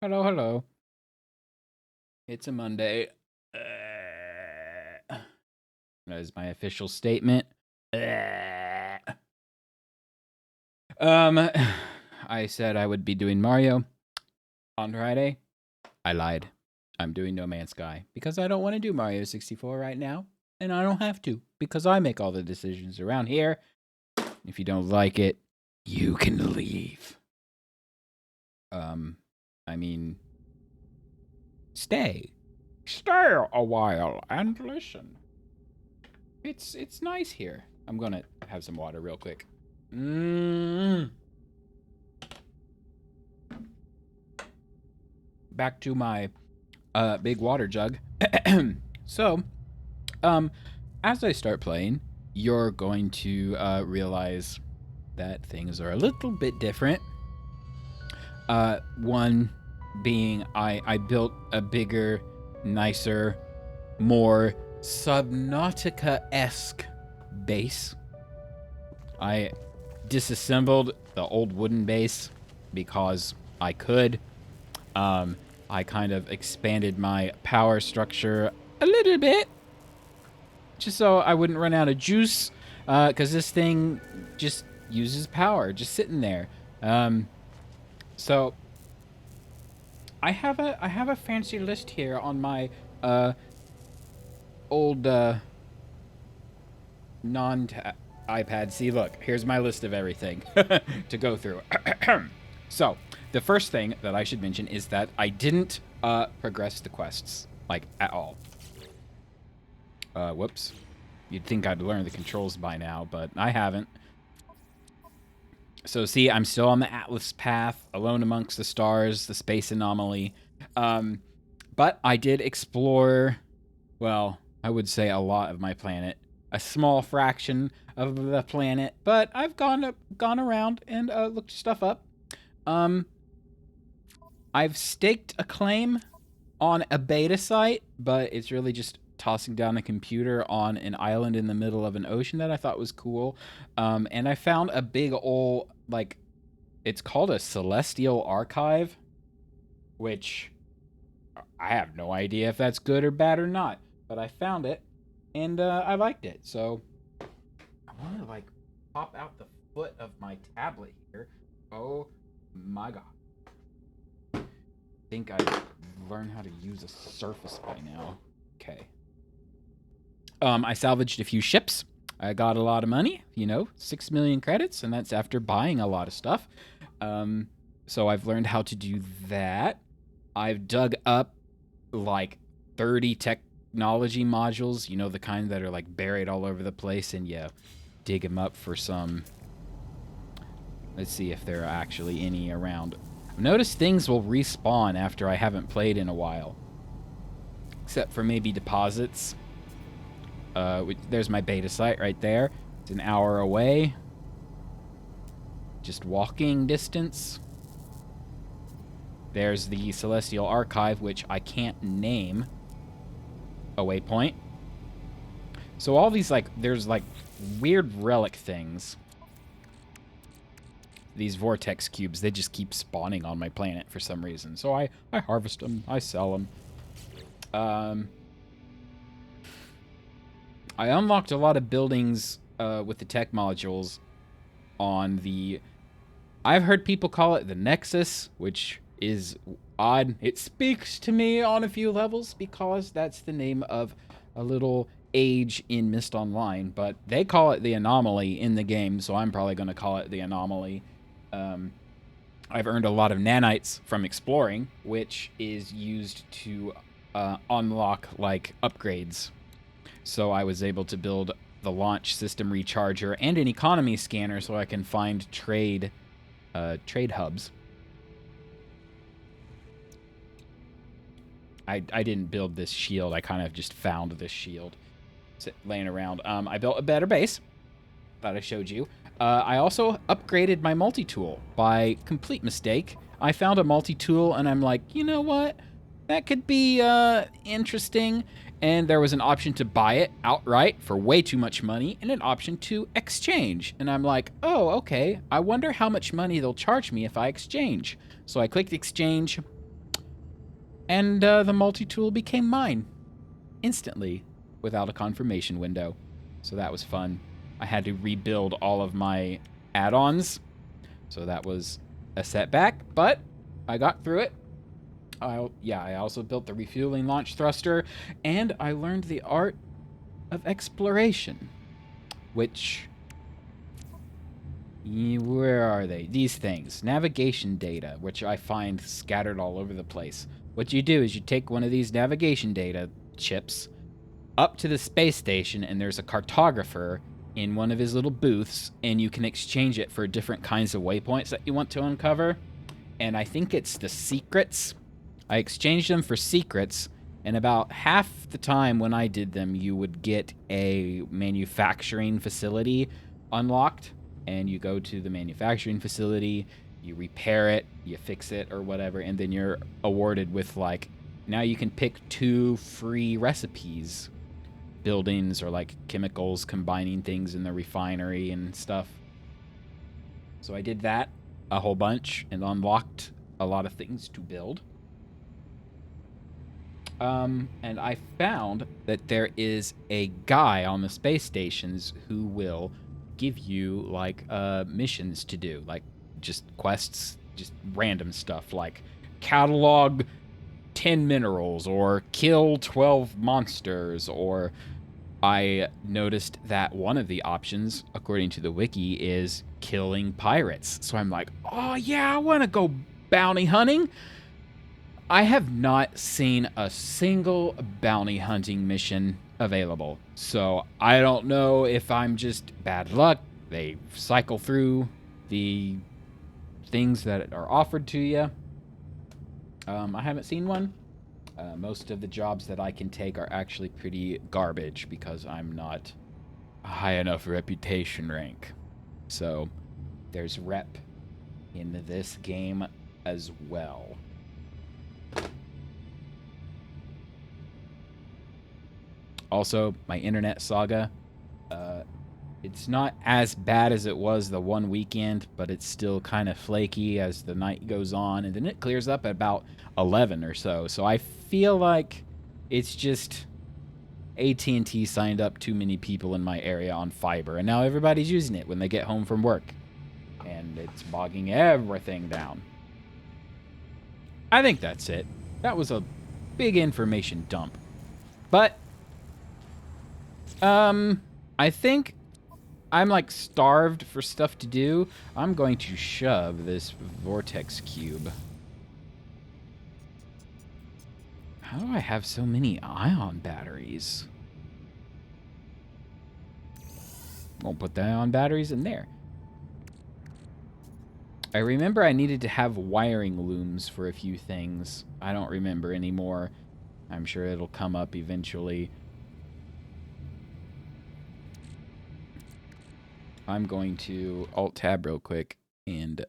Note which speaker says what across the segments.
Speaker 1: Hello, hello. It's a Monday. That is my official statement. Um, I said I would be doing Mario on Friday. I lied. I'm doing No Man's Sky because I don't want to do Mario 64 right now, and I don't have to because I make all the decisions around here. If you don't like it, you can leave. I mean, stay a while and listen. It's nice here. I'm gonna have some water real quick. Back to my big water jug. So, as I start playing, you're going to realize that things are a little bit different. One being I built a bigger, nicer, more Subnautica-esque base. I disassembled the old wooden base because I could. I kind of expanded my power structure a little bit, just so I wouldn't run out of juice, because this thing just uses power, just sitting there. So I have a fancy list here on my old non-iPad. See, look, here's my list of everything to go through. So, the first thing that I should mention is that I didn't progress the quests, like, at all. Whoops. You'd think I'd learn the controls by now, but I haven't. So, see, I'm still on the Atlas path, alone amongst the stars, the space anomaly. But I did explore, well, I would say a lot of my planet. A small fraction of the planet, but I've gone around and looked stuff up. I've staked a claim on a beta site, but it's really just tossing down a computer on an island in the middle of an ocean that I thought was cool. And I found a big old, like, it's called a celestial archive, which I have no idea if that's good or bad or not, but I found it and I liked it. So I want to, like, pop out the foot of my tablet here. Oh my god. I think I learned how to use a Surface by now. Okay. I salvaged a few ships. I got a lot of money, 6 million credits, and that's after buying a lot of stuff. So I've learned how to do that. I've dug up like 30 technology modules, the kind that are like buried all over the place, and you dig them up for some. Let's see if there are actually any around. Notice things will respawn after I haven't played in a while. Except for maybe deposits. There's my beta site right there. It's an hour away. Just walking distance. There's the Celestial Archive, which I can't name. A waypoint. So all these, there's weird relic things. These vortex cubes, they just keep spawning on my planet for some reason. So I harvest them, I sell them. I unlocked a lot of buildings with the tech modules on the... I've heard people call it the Nexus, which is odd. It speaks to me on a few levels because that's the name of a little age in Myst Online, but they call it the Anomaly in the game, so I'm probably going to call it the Anomaly. I've earned a lot of nanites from exploring, which is used to unlock, upgrades. So I was able to build the launch system recharger and an economy scanner so I can find trade hubs. I didn't build this shield. I kind of just found this shield laying around. I built a better base that I showed you. I also upgraded my multi-tool by complete mistake. I found a multi-tool and I'm like, you know what? That could be interesting. And there was an option to buy it outright for way too much money and an option to exchange. And I'm like, oh, okay. I wonder how much money they'll charge me if I exchange. So I clicked exchange. And the multi-tool became mine instantly without a confirmation window. So that was fun. I had to rebuild all of my add-ons. So that was a setback, but I got through it. I also built the refueling launch thruster, and I learned the art of exploration, which... Where are they? These things. Navigation data, which I find scattered all over the place. What you do is you take one of these navigation data chips up to the space station, and there's a cartographer in one of his little booths, and you can exchange it for different kinds of waypoints that you want to uncover. And I think it's the secrets. I exchanged them for secrets, and about half the time when I did them, you would get a manufacturing facility unlocked. And you go to the manufacturing facility, you repair it, you fix it or whatever, and then you're awarded with, like, now you can pick 2 free recipes. Buildings or, like, chemicals, combining things in the refinery and stuff. So I did that a whole bunch and unlocked a lot of things to build. And I found that there is a guy on the space stations who will give you, like, missions to do, like just quests, just random stuff, like catalog 10 minerals or kill 12 monsters. Or I noticed that one of the options, according to the wiki, is killing pirates. So I'm like, oh yeah, I want to go bounty hunting. I have not seen a single bounty hunting mission available. So I don't know if I'm just bad luck. They cycle through the things that are offered to you. I haven't seen one. Most of the jobs that I can take are actually pretty garbage because I'm not a high enough reputation rank. So there's rep in this game as well. Also, my internet saga, it's not as bad as it was the one weekend, but it's still kind of flaky as the night goes on, and then it clears up at about 11 or so. So I feel like it's just AT&T signed up too many people in my area on fiber, and now everybody's using it when they get home from work, and it's bogging everything down. I think that's it. That was a big information dump. But I think I'm, like, starved for stuff to do. I'm going to shove this vortex cube. How do I have so many ion batteries? Won't put the ion batteries in there. I remember I needed to have wiring looms for a few things. I don't remember anymore. I'm sure it'll come up eventually. I'm going to Alt-Tab real quick and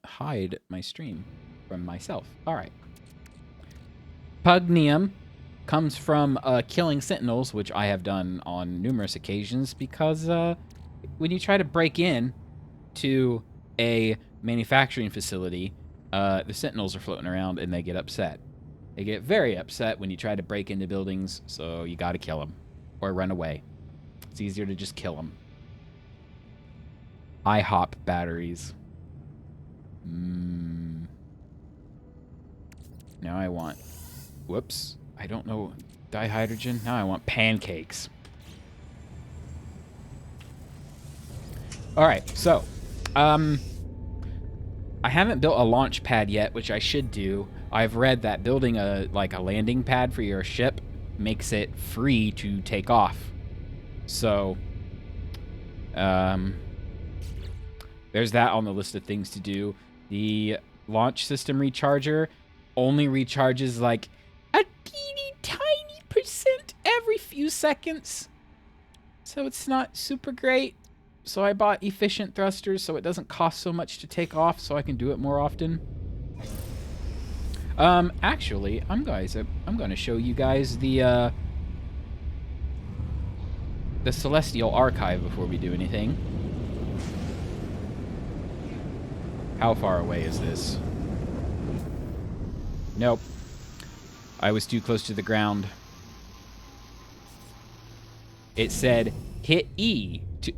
Speaker 1: hide my stream from myself. All right. Pugnium comes from killing sentinels, which I have done on numerous occasions, because when you try to break in to a manufacturing facility, the sentinels are floating around and they get upset. They get very upset when you try to break into buildings, so you gotta kill them or run away. It's easier to just kill them. IHOP batteries. Now I want... Whoops. I don't know. Dihydrogen? Now I want pancakes. Alright, so... I haven't built a launch pad yet, which I should do. I've read that building a landing pad for your ship makes it free to take off. So... there's that on the list of things to do. The launch system recharger only recharges like a teeny tiny % every few seconds. So it's not super great. So I bought efficient thrusters so it doesn't cost so much to take off, so I can do it more often. Actually, I'm going to show you guys the Celestial Archive before we do anything. How far away is this? Nope. I was too close to the ground. It said, hit E to...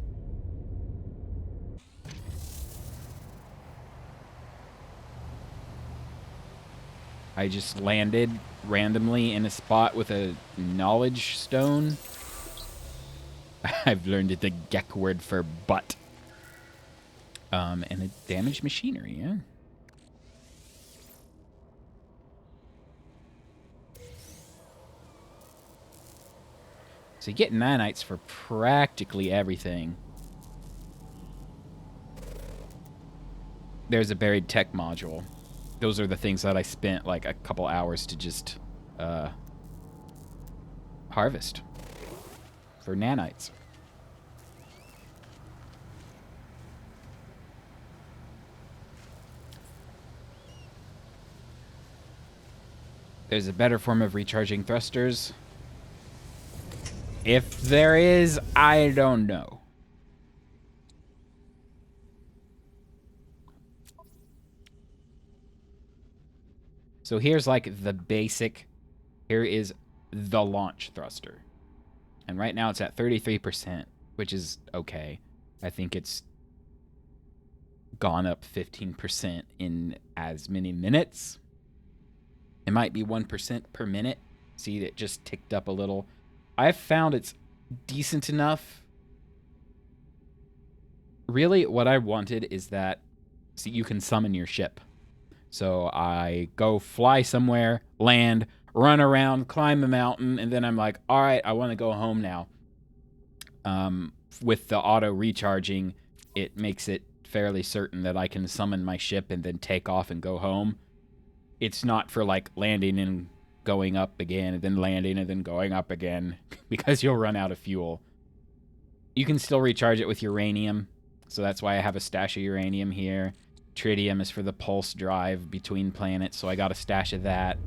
Speaker 1: I just landed randomly in a spot with a knowledge stone. I've learned the Gek word for butt. And it damaged machinery, yeah. So you get nanites for practically everything. There's a buried tech module. Those are the things that I spent like a couple hours to just harvest for nanites. There's a better form of recharging thrusters. If there is, I don't know. So here's like the basic. Here is the launch thruster. And right now it's at 33%, which is okay. I think it's gone up 15% in as many minutes. It might be 1% per minute. See, it just ticked up a little. I've found it's decent enough. Really, what I wanted is that so you can summon your ship. So I go fly somewhere, land, run around, climb a mountain, and then I'm like, all right, I want to go home now. With the auto recharging, it makes it fairly certain that I can summon my ship and then take off and go home. It's not for like landing and going up again and then landing and then going up again because you'll run out of fuel. You can still recharge it with uranium, so that's why I have a stash of uranium here. Tritium is for the pulse drive between planets, so I got a stash of that.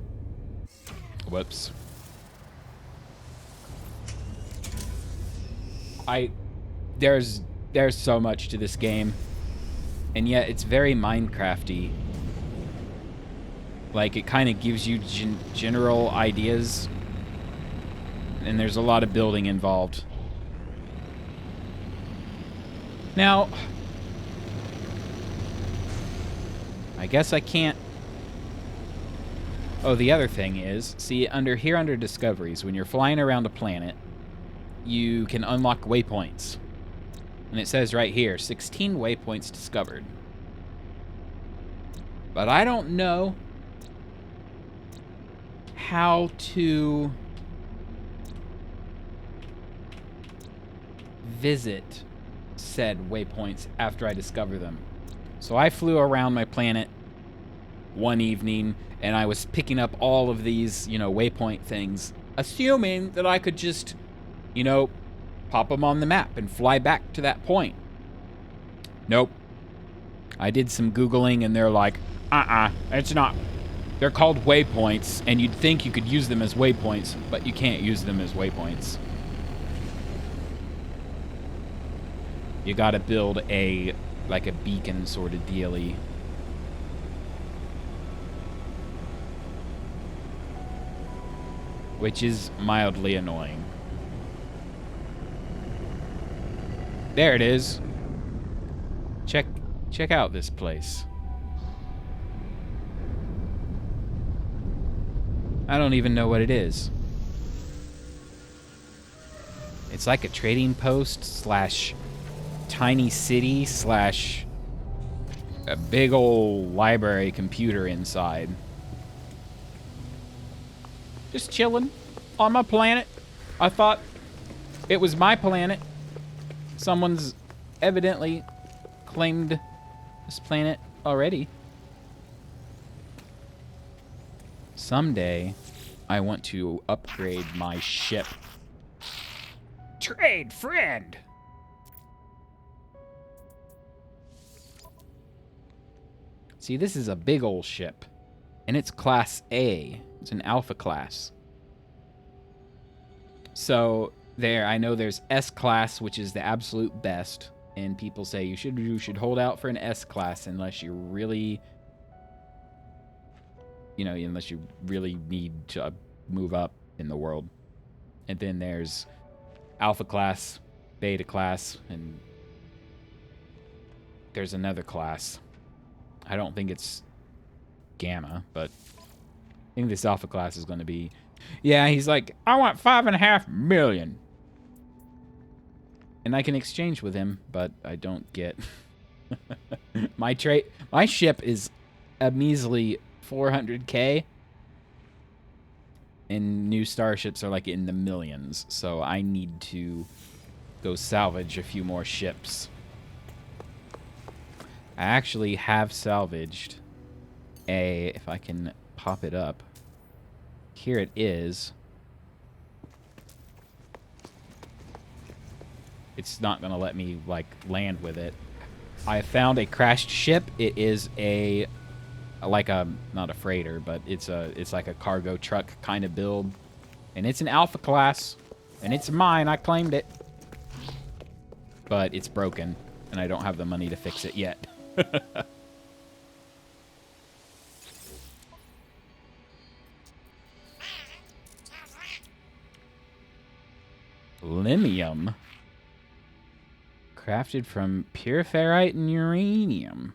Speaker 1: Whoops. There's so much to this game, and yet it's very Minecrafty. Like, it kind of gives you general ideas, and there's a lot of building involved. Now, I guess I can't... Oh, the other thing is, see, under Discoveries, when you're flying around a planet, you can unlock waypoints. And it says right here, 16 waypoints discovered. But I don't know how to visit said waypoints after I discover them. So I flew around my planet one evening, and I was picking up all of these, waypoint things, assuming that I could just, pop them on the map and fly back to that point. Nope. I did some Googling, and they're like, it's not. They're called waypoints, and you'd think you could use them as waypoints, but you can't use them as waypoints. You gotta build a beacon sort of dealy. Which is mildly annoying. There it is. Check out this place. I don't even know what it is. It's like a trading post slash tiny city slash a big old library computer inside. Just chilling on my planet. I thought it was my planet. Someone's evidently claimed this planet already. Someday, I want to upgrade my ship. Trade friend! See, this is a big old ship. And it's Class A. It's an Alpha class. So, I know there's S class, which is the absolute best. And people say you should hold out for an S class unless you really... unless you really need a move up in the world. And then there's Alpha class, Beta class, and there's another class. I don't think it's Gamma, but I think this Alpha class is going to be... Yeah, he's like, I want 5.5 million. And I can exchange with him, but I don't get... My ship is a measly 400k. And new starships are like in the millions. So I need to go salvage a few more ships. I actually have salvaged if I can pop it up. Here it is. It's not going to let me, like, land with it. I found a crashed ship. It is not a freighter, but it's like a cargo truck kind of build. And it's an Alpha class. And it's mine. I claimed it. But it's broken. And I don't have the money to fix it yet. Limium. Crafted from pure ferrite and uranium.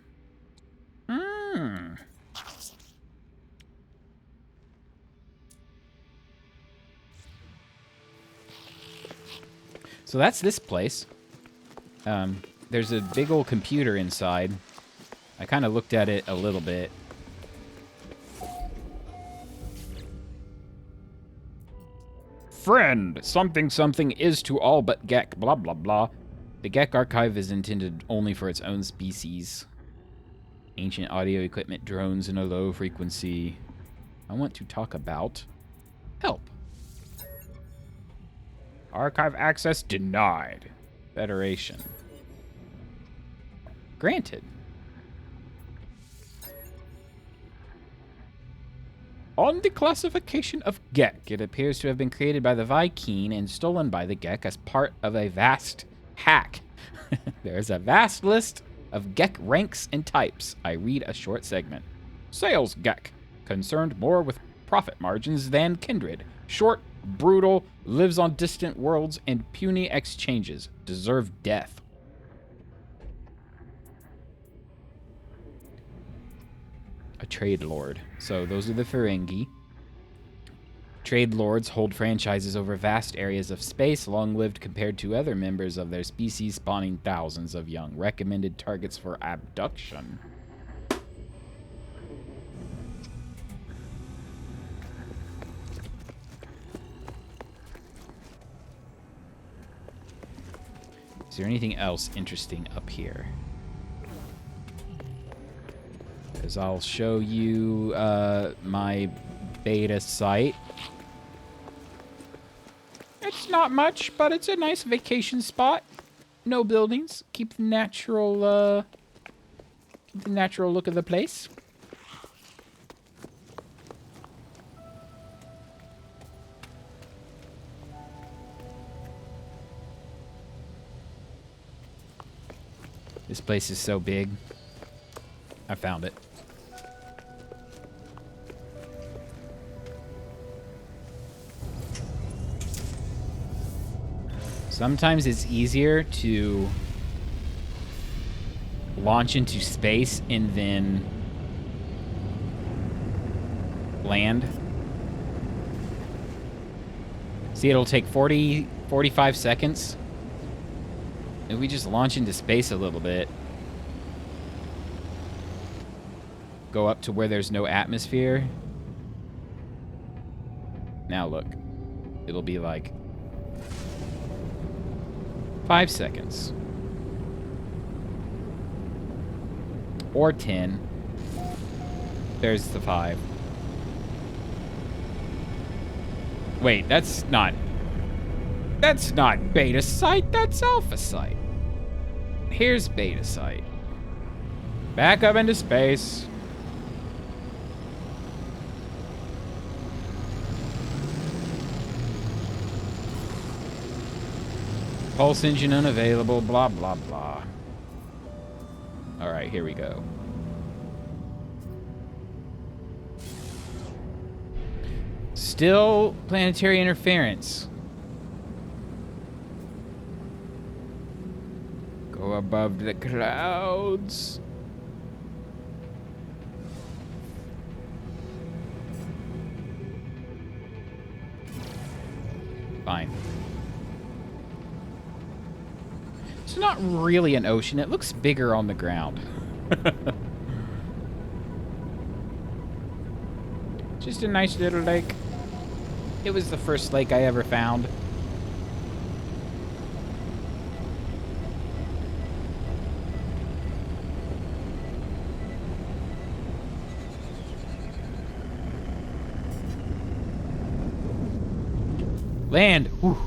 Speaker 1: So that's this place. There's a big old computer inside. I kind of looked at it a little bit. Friend, something something is to all but Gek, blah blah blah. The Gek archive is intended only for its own species. Ancient audio equipment, drones in a low frequency. I want to talk about help. Archive access denied. Federation. Granted. On the classification of Gek, it appears to have been created by the Vy'keen and stolen by the Gek as part of a vast hack. There is a vast list of Gek ranks and types. I read a short segment. Sales Gek, concerned more with profit margins than kindred. Short, brutal, lives on distant worlds and puny exchanges. Deserve death. A trade lord. So those are the Ferengi. Trade lords hold franchises over vast areas of space, long-lived compared to other members of their species, spawning thousands of young. Recommended targets for abduction. Is there anything else interesting up here? Because I'll show you my beta site. It's not much, but it's a nice vacation spot. No buildings. Keep the natural look of the place. This place is so big. I found it. Sometimes it's easier to launch into space and then land. See, it'll take 45 seconds. If we just launch into space a little bit, go up to where there's no atmosphere. Now look, it'll be like 5 seconds. Or 10. There's the 5. Wait, that's not beta site, that's alpha site. Here's beta site. Back up into space. Pulse engine unavailable, blah, blah, blah. All right, here we go. Still planetary interference. Go above the clouds. Fine. It's not really an ocean. It looks bigger on the ground. Just a nice little lake. It was the first lake I ever found. Land. Whew.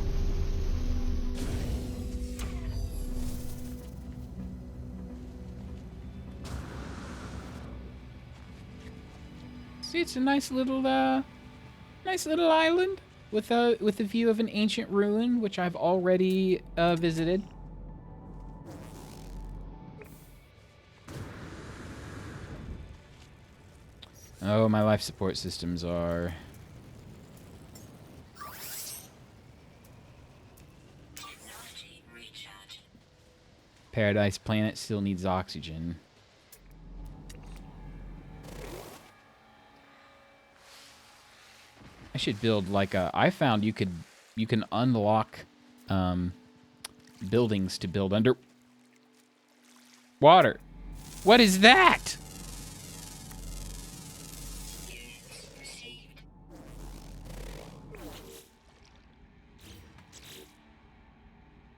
Speaker 1: See, it's a nice little island with a view of an ancient ruin, which I've already visited. Oh, my life support systems are. Paradise Planet still needs oxygen. I should build like a. I found you can unlock buildings to build under water. What is that?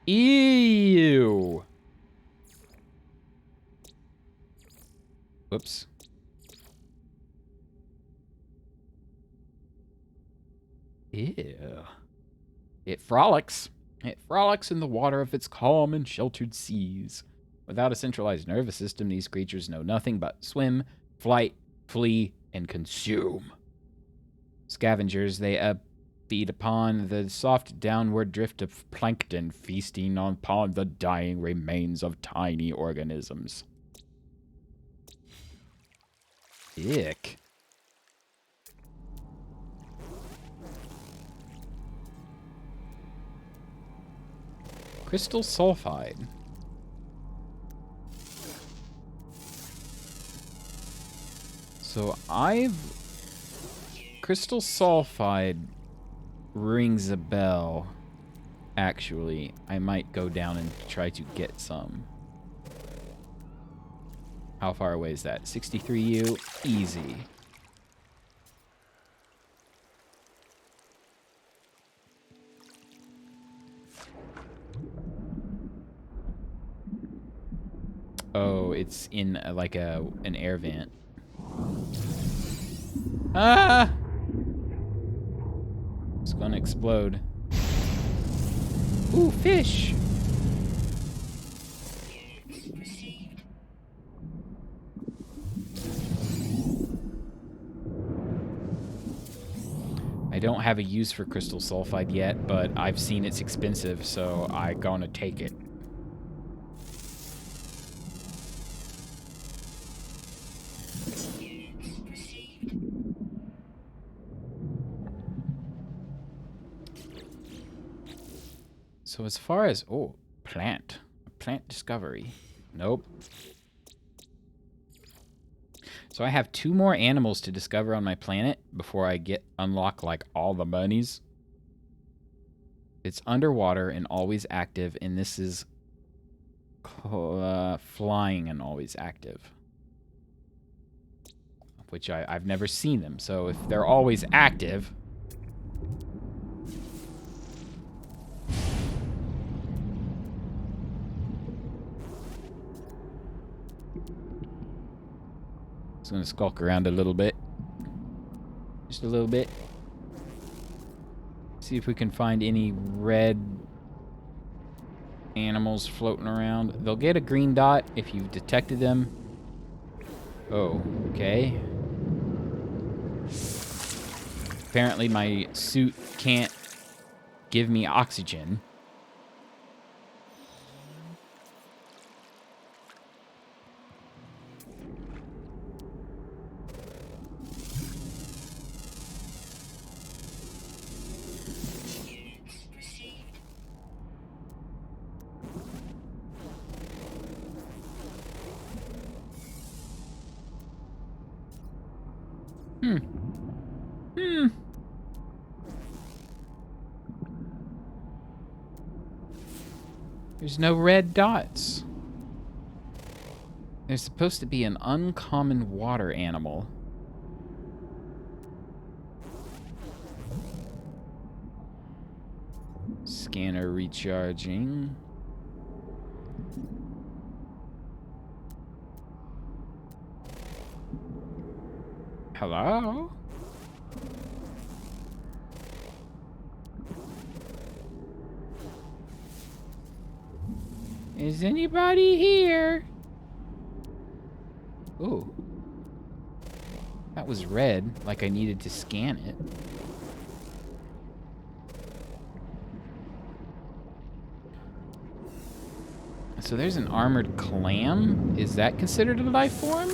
Speaker 1: Ew. Whoops. Ew. It frolics. It frolics in the water of its calm and sheltered seas. Without a centralized nervous system, these creatures know nothing but swim, flight, flee, and consume. Scavengers, they feed upon the soft downward drift of plankton, feasting upon the dying remains of tiny organisms. Ick. Crystal sulfide. So crystal sulfide rings a bell. Actually, I might go down and try to get some. How far away is that? 63U? Easy. Oh, it's in like an air vent. Ah! It's gonna explode. Ooh, fish! I don't have a use for crystal sulfide yet, but I've seen it's expensive, so I'm gonna take it. So as far as, oh, plant discovery. Nope. So I have 2 more animals to discover on my planet before I unlock like all the monies. It's underwater and always active, and this is flying and always active. Which I've never seen them, so if they're always active... Just gonna skulk around a little bit. Just a little bit. See if we can find any red animals floating around. They'll get a green dot if you've detected them. Oh, okay. Apparently my suit can't give me oxygen. Hmm. Hmm. There's no red dots. There's supposed to be an uncommon water animal. Scanner recharging. Hello? Is anybody here? Ooh. That was red, like I needed to scan it. So there's an armored clam. Is that considered a life form?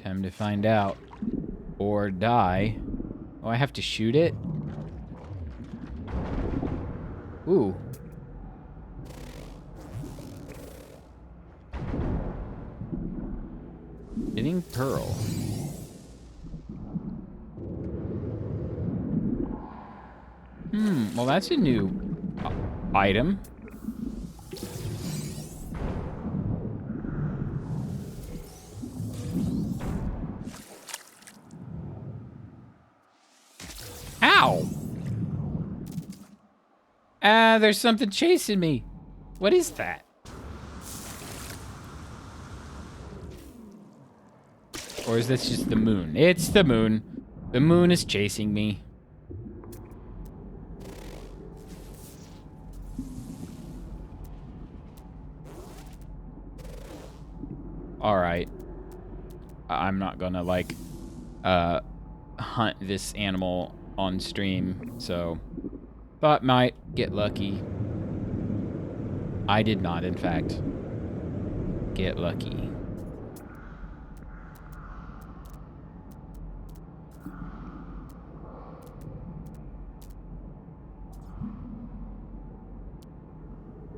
Speaker 1: Time to find out. Or die. Oh, I have to shoot it? Ooh. Hitting pearl. Well that's a new item. Ow! There's something chasing me. What is that? Or is this just the moon? It's the moon. The moon is chasing me. Alright. I'm not gonna, like, hunt this animal on stream, so... Thought might get lucky. I did not, in fact, get lucky.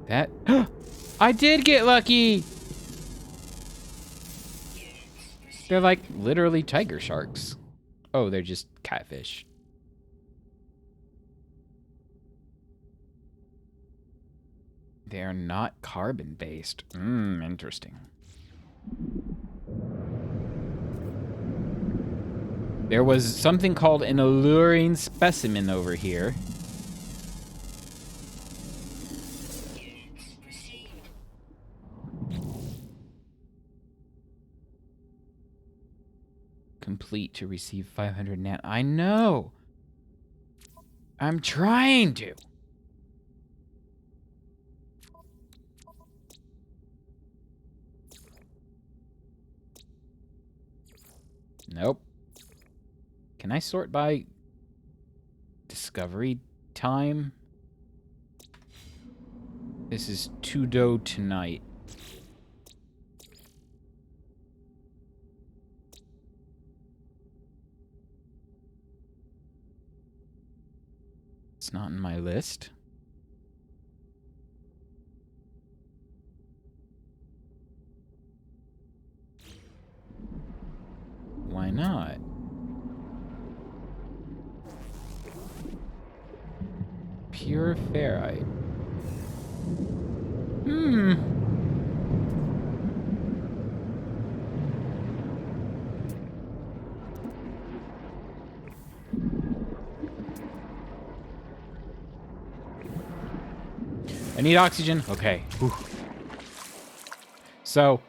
Speaker 1: That... I did get lucky! They're like literally tiger sharks. Oh, they're just catfish. They are not carbon-based. Interesting. There was something called an alluring specimen over here. Complete to receive 500 nat. I know. I'm trying to. Nope. Can I sort by discovery time? This is Tudo tonight. It's not in my list. Why not? Pure ferrite. I need oxygen. Okay. Whew. So,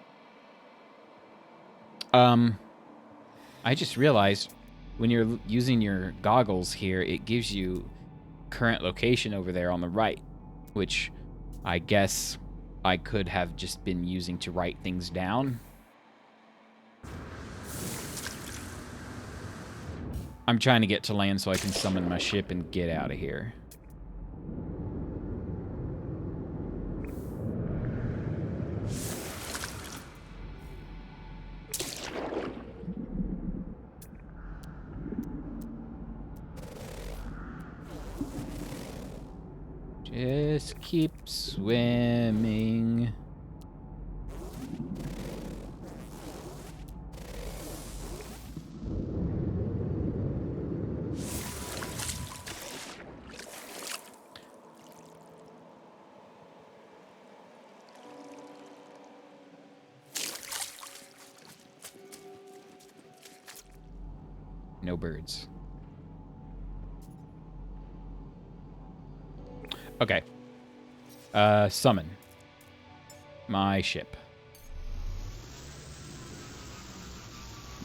Speaker 1: I just realized when you're using your goggles here, it gives you current location over there on the right, which I guess I could have just been using to write things down. I'm trying to get to land so I can summon my ship and get out of here. Just keep swimming. No birds. Okay. Summon. My ship.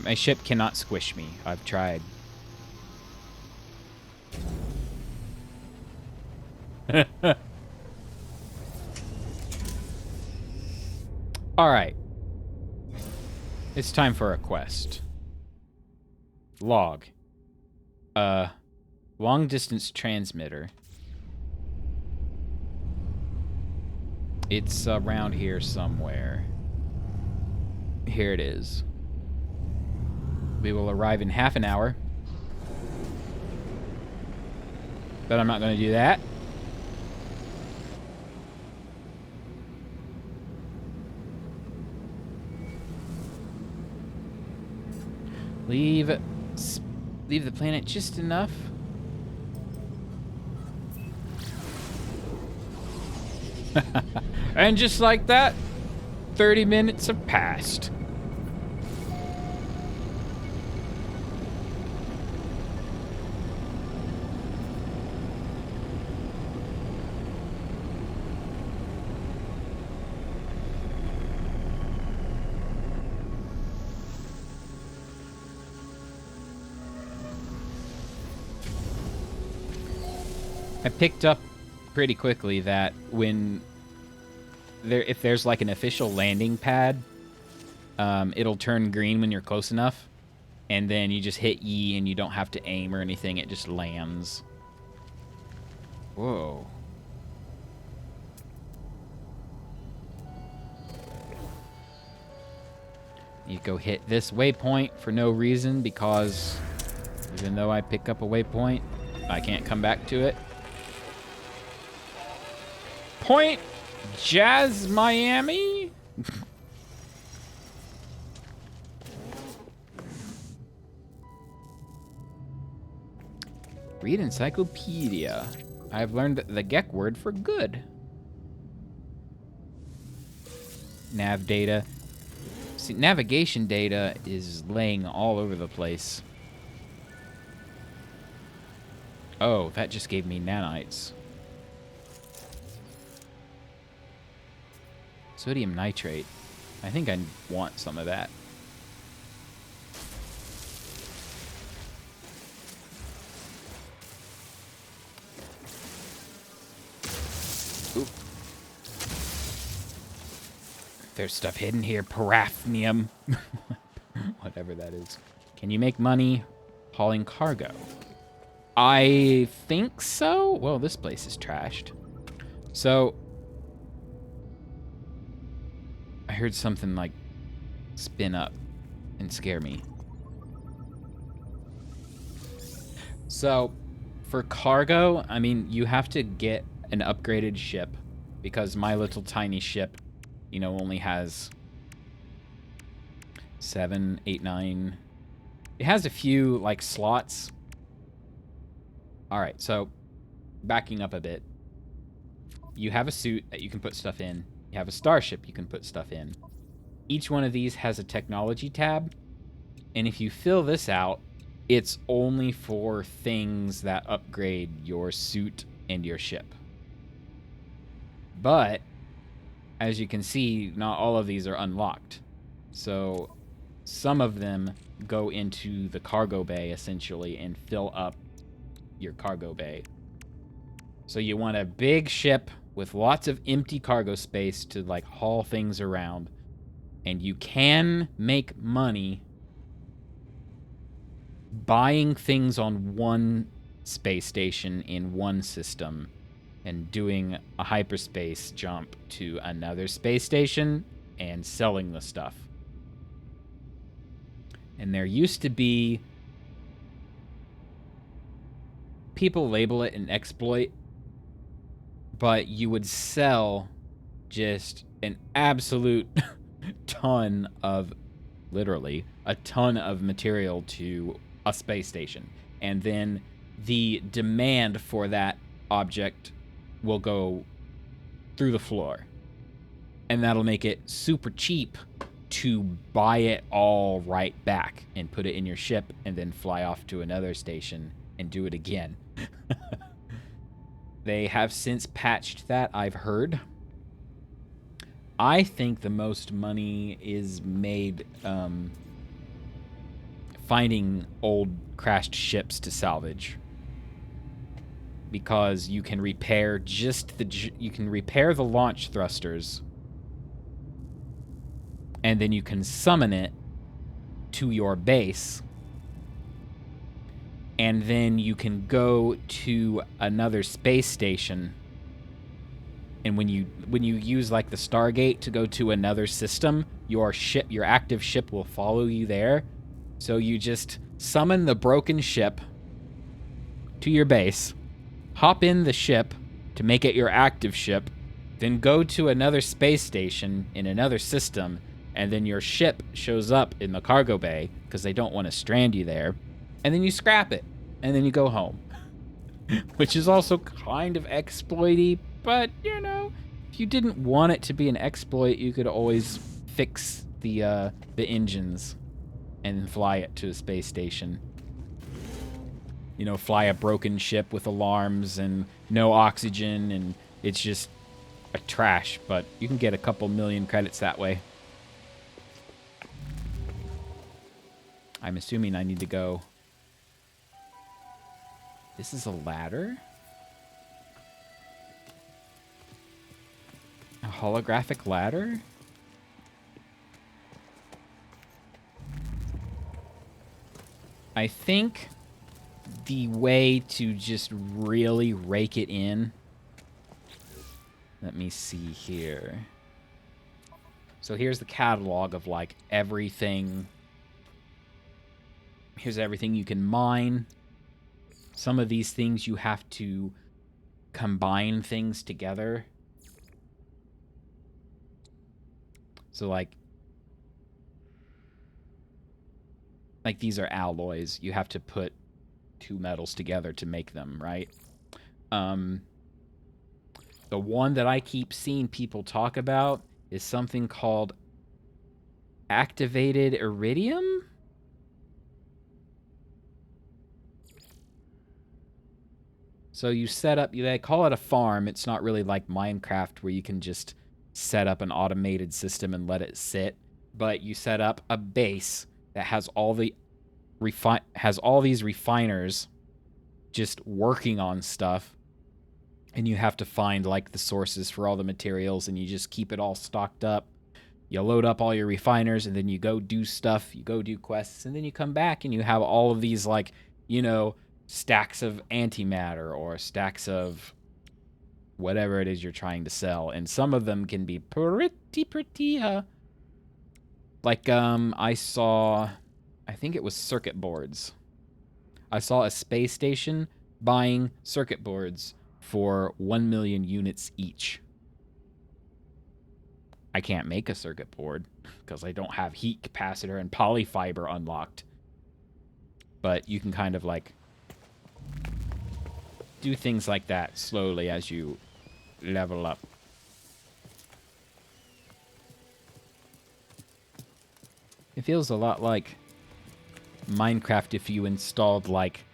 Speaker 1: My ship cannot squish me. I've tried. Alright. It's time for a quest. Log. Long distance transmitter. It's around here somewhere. Here it is. We will arrive in half an hour. But I'm not going to do that. Leave the planet just enough. And just like that, 30 minutes have passed. I picked up pretty quickly that if there's like an official landing pad, it'll turn green when you're close enough, and then you just hit E and you don't have to aim or anything. It just lands. Whoa. You go hit this waypoint for no reason, because even though I pick up a waypoint, I can't come back to it. Point Jazz Miami? Read encyclopedia. I've learned the Gek word for good. Nav data. See, navigation data is laying all over the place. Oh, that just gave me nanites. Sodium nitrate. I think I want some of that. Oop. There's stuff hidden here. Paraffinium. Whatever that is. Can you make money hauling cargo? I think so. Well, this place is trashed. So I heard something like spin up and scare me. So for cargo, I mean, you have to get an upgraded ship, because my little tiny ship, you know, only has 7, 8, 9. It has a few like slots. All right, so backing up a bit. You have a suit that you can put stuff in. You have a starship you can put stuff in. Each one of these has a technology tab. And if you fill this out, it's only for things that upgrade your suit and your ship. But, as you can see, not all of these are unlocked. So, some of them go into the cargo bay, essentially, and fill up your cargo bay. So you want a big ship with lots of empty cargo space to like haul things around, and you can make money buying things on one space station in one system and doing a hyperspace jump to another space station and selling the stuff. And there used to be, people label it an exploit, but you would sell just an absolute ton of, literally, a ton of material to a space station. And then the demand for that object will go through the floor. And that'll make it super cheap to buy it all right back and put it in your ship and then fly off to another station and do it again. They have since patched that, I've heard. I think the most money is made finding old crashed ships to salvage, because you can repair the launch thrusters, and then you can summon it to your base, and then you can go to another space station. And when you use like the Stargate to go to another system, your active ship will follow you there. So you just summon the broken ship to your base, hop in the ship to make it your active ship, then go to another space station in another system, and then your ship shows up in the cargo bay because they don't want to strand you there, and then you scrap it, and then you go home. Which is also kind of exploity, but, you know, if you didn't want it to be an exploit, you could always fix the engines and fly it to a space station. You know, fly a broken ship with alarms and no oxygen, and it's just a trash, but you can get a couple million credits that way. I'm assuming I need to go... This is a ladder? A holographic ladder? I think the way to just really rake it in... Let me see here. So here's the catalog of, like, everything. Here's everything you can mine. Some of these things you have to combine things together. So, like these are alloys. You have to put two metals together to make them, right? The one that I keep seeing people talk about is something called activated iridium? So you set up, they call it a farm. It's not really like Minecraft where you can just set up an automated system and let it sit. But you set up a base that has all these refiners just working on stuff. And you have to find like the sources for all the materials, and you just keep it all stocked up. You load up all your refiners, and then you go do stuff. You go do quests, and then you come back and you have all of these, like, you know, stacks of antimatter or stacks of whatever it is you're trying to sell. And some of them can be pretty like I think it was circuit boards. I saw a space station buying circuit boards for 1 million units each. I can't make a circuit board because I don't have heat capacitor and polyfiber unlocked. But you can kind of like do things like that slowly as you level up. It feels a lot like Minecraft if you installed like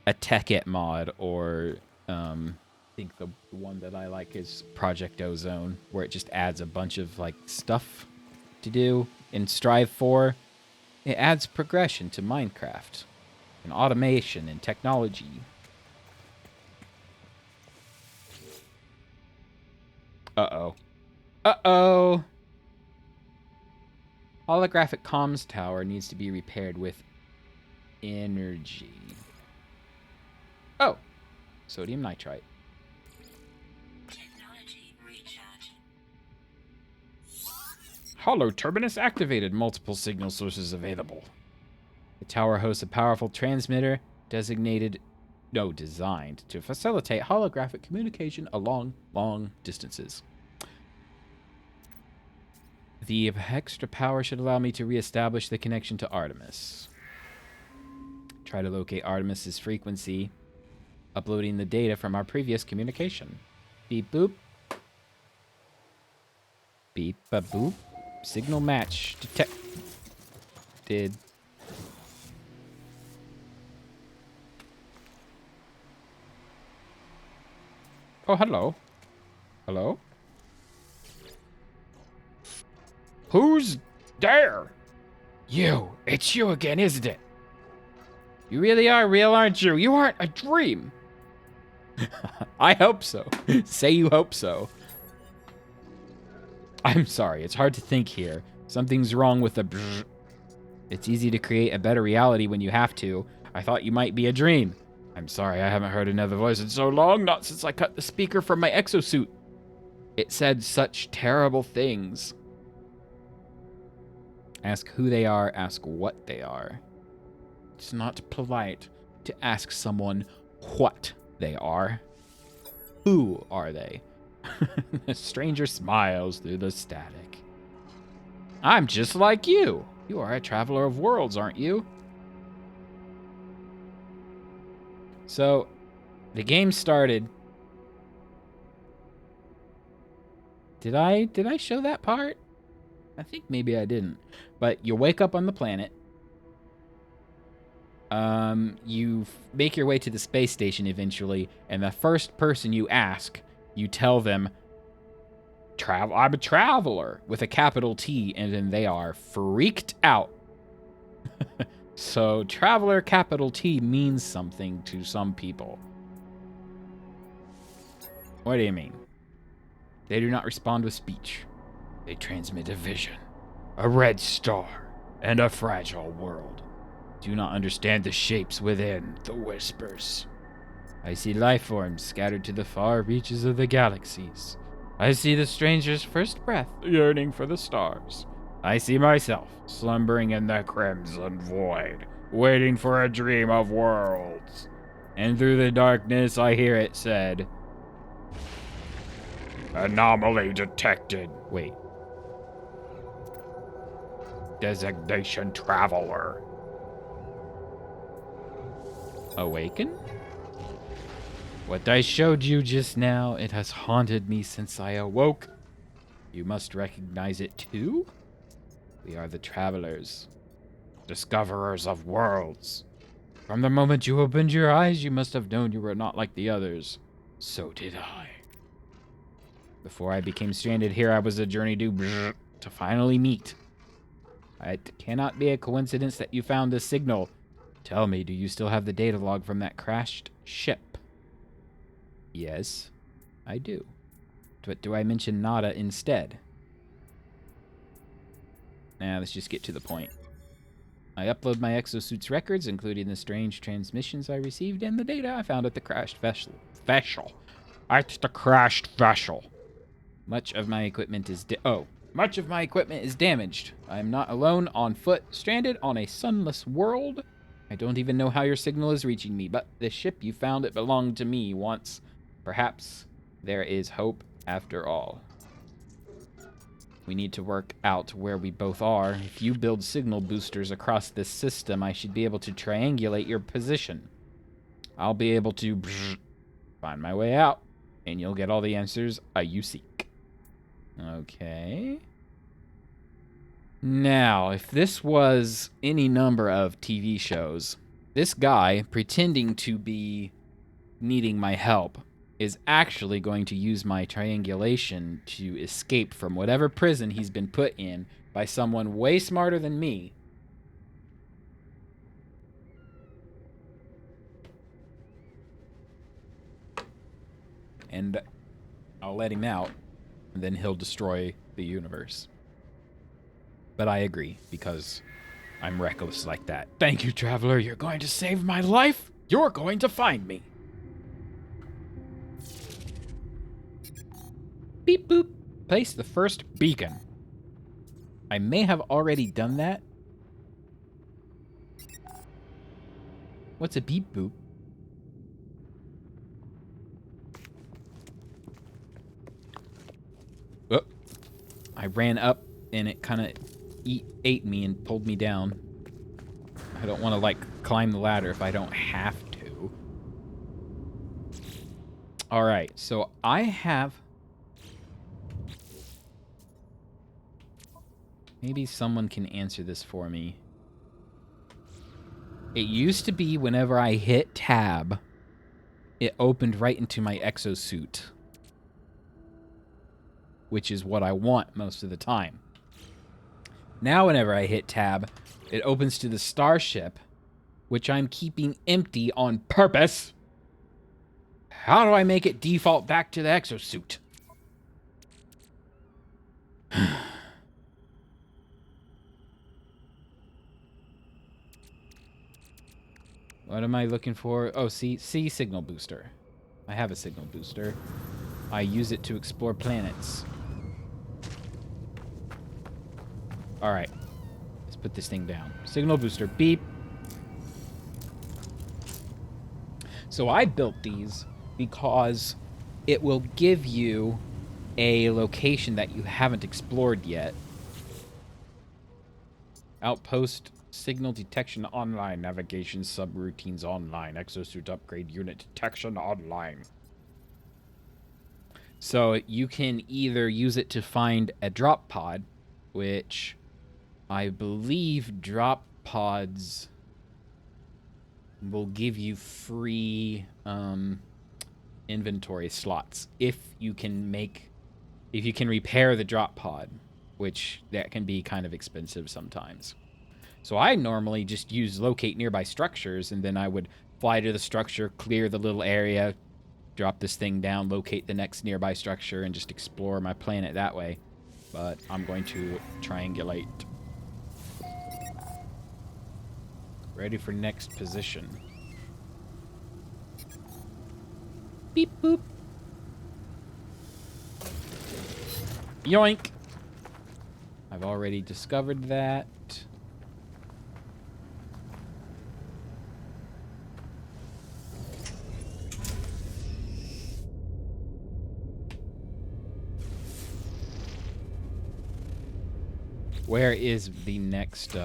Speaker 1: a Tekkit mod, or I think the one that I like is Project Ozone, where it just adds a bunch of like stuff to do and strive for. It adds progression to Minecraft and automation and technology. Uh-oh. Uh-oh! Holographic comms tower needs to be repaired with energy. Oh! Sodium nitrite.
Speaker 2: Technology recharge.
Speaker 1: Hollow turbinus activated. Multiple signal sources available. The tower hosts a powerful transmitter designated designed to facilitate holographic communication along long distances. The extra power should allow me to reestablish the connection to Artemis. Try to locate Artemis's frequency, uploading the data from our previous communication. Beep boop. Beep a boop. Signal match detected. Oh, hello. Hello? Who's there? You. It's you again, isn't it? You really are real, aren't you? You aren't a dream. I hope so. Say you hope so. I'm sorry, it's hard to think here. Something's wrong with the brrr. It's easy to create a better reality when you have to. I thought you might be a dream. I'm sorry, I haven't heard another voice in so long, not since I cut the speaker from my exosuit. It said such terrible things. Ask who they are, ask what they are. It's not polite to ask someone what they are. Who are they? The stranger smiles through the static. I'm just like you. You are a traveler of worlds, aren't you? So, the game started. Did I show that part? I think maybe I didn't. But you wake up on the planet. You make your way to the space station eventually, and the first person you ask, you tell them, I'm a traveler with a capital T, and then they are freaked out. So, traveler capital T means something to some people. What do you mean? They do not respond with speech. They transmit a vision, a red star, and a fragile world. Do not understand the shapes within the whispers. I see life forms scattered to the far reaches of the galaxies. I see the stranger's first breath yearning for the stars. I see myself slumbering in the crimson void, waiting for a dream of worlds. And through the darkness I hear it said, anomaly detected. Wait. Designation traveler. Awaken? What I showed you just now, it has haunted me since I awoke. You must recognize it too? We are the travelers, discoverers of worlds. From the moment you opened your eyes, you must have known you were not like the others. So did I. Before I became stranded here, I was a journey to finally meet. It cannot be a coincidence that you found this signal. Tell me, do you still have the data log from that crashed ship? Yes, I do. But do I mention Nada instead? Nah, let's just get to the point. I upload my exosuit's records, including the strange transmissions I received and the data I found at the crashed vessel. At the crashed vessel. Much of my equipment is damaged. I am not alone, on foot, stranded on a sunless world. I don't even know how your signal is reaching me, but the ship you found, it belonged to me once. Perhaps there is hope after all. We need to work out where we both are. If you build signal boosters across this system, I should be able to triangulate your position. I'll be able to find my way out, and you'll get all the answers you seek. Okay. Now, if this was any number of TV shows, this guy pretending to be needing my help is actually going to use my triangulation to escape from whatever prison he's been put in by someone way smarter than me. And I'll let him out, and then he'll destroy the universe. But I agree, because I'm reckless like that. Thank you, traveler. You're going to save my life. You're going to find me. Beep boop. Place the first beacon. I may have already done that. What's a beep boop? I ran up and it kind of ate me and pulled me down. I don't want to, like, climb the ladder if I don't have to. Alright, so I have... Maybe someone can answer this for me. It used to be whenever I hit tab, it opened right into my exosuit, which is what I want most of the time. Now whenever I hit tab, it opens to the starship, which I'm keeping empty on purpose. How do I make it default back to the exosuit? What am I looking for? Oh, see signal booster. I have a signal booster. I use it to explore planets. Alright. Let's put this thing down. Signal booster. Beep. So I built these because it will give you a location that you haven't explored yet. Outpost signal detection online. Navigation subroutines online. Exosuit upgrade unit detection online. So you can either use it to find a drop pod, which I believe drop pods will give you free inventory slots if you can repair the drop pod, which that can be kind of expensive sometimes. So I normally just use locate nearby structures, and then I would fly to the structure, clear the little area, drop this thing down, locate the next nearby structure, and just explore my planet that way. But I'm going to triangulate. Ready for next position. Beep boop. Yoink. I've already discovered that. Where is the next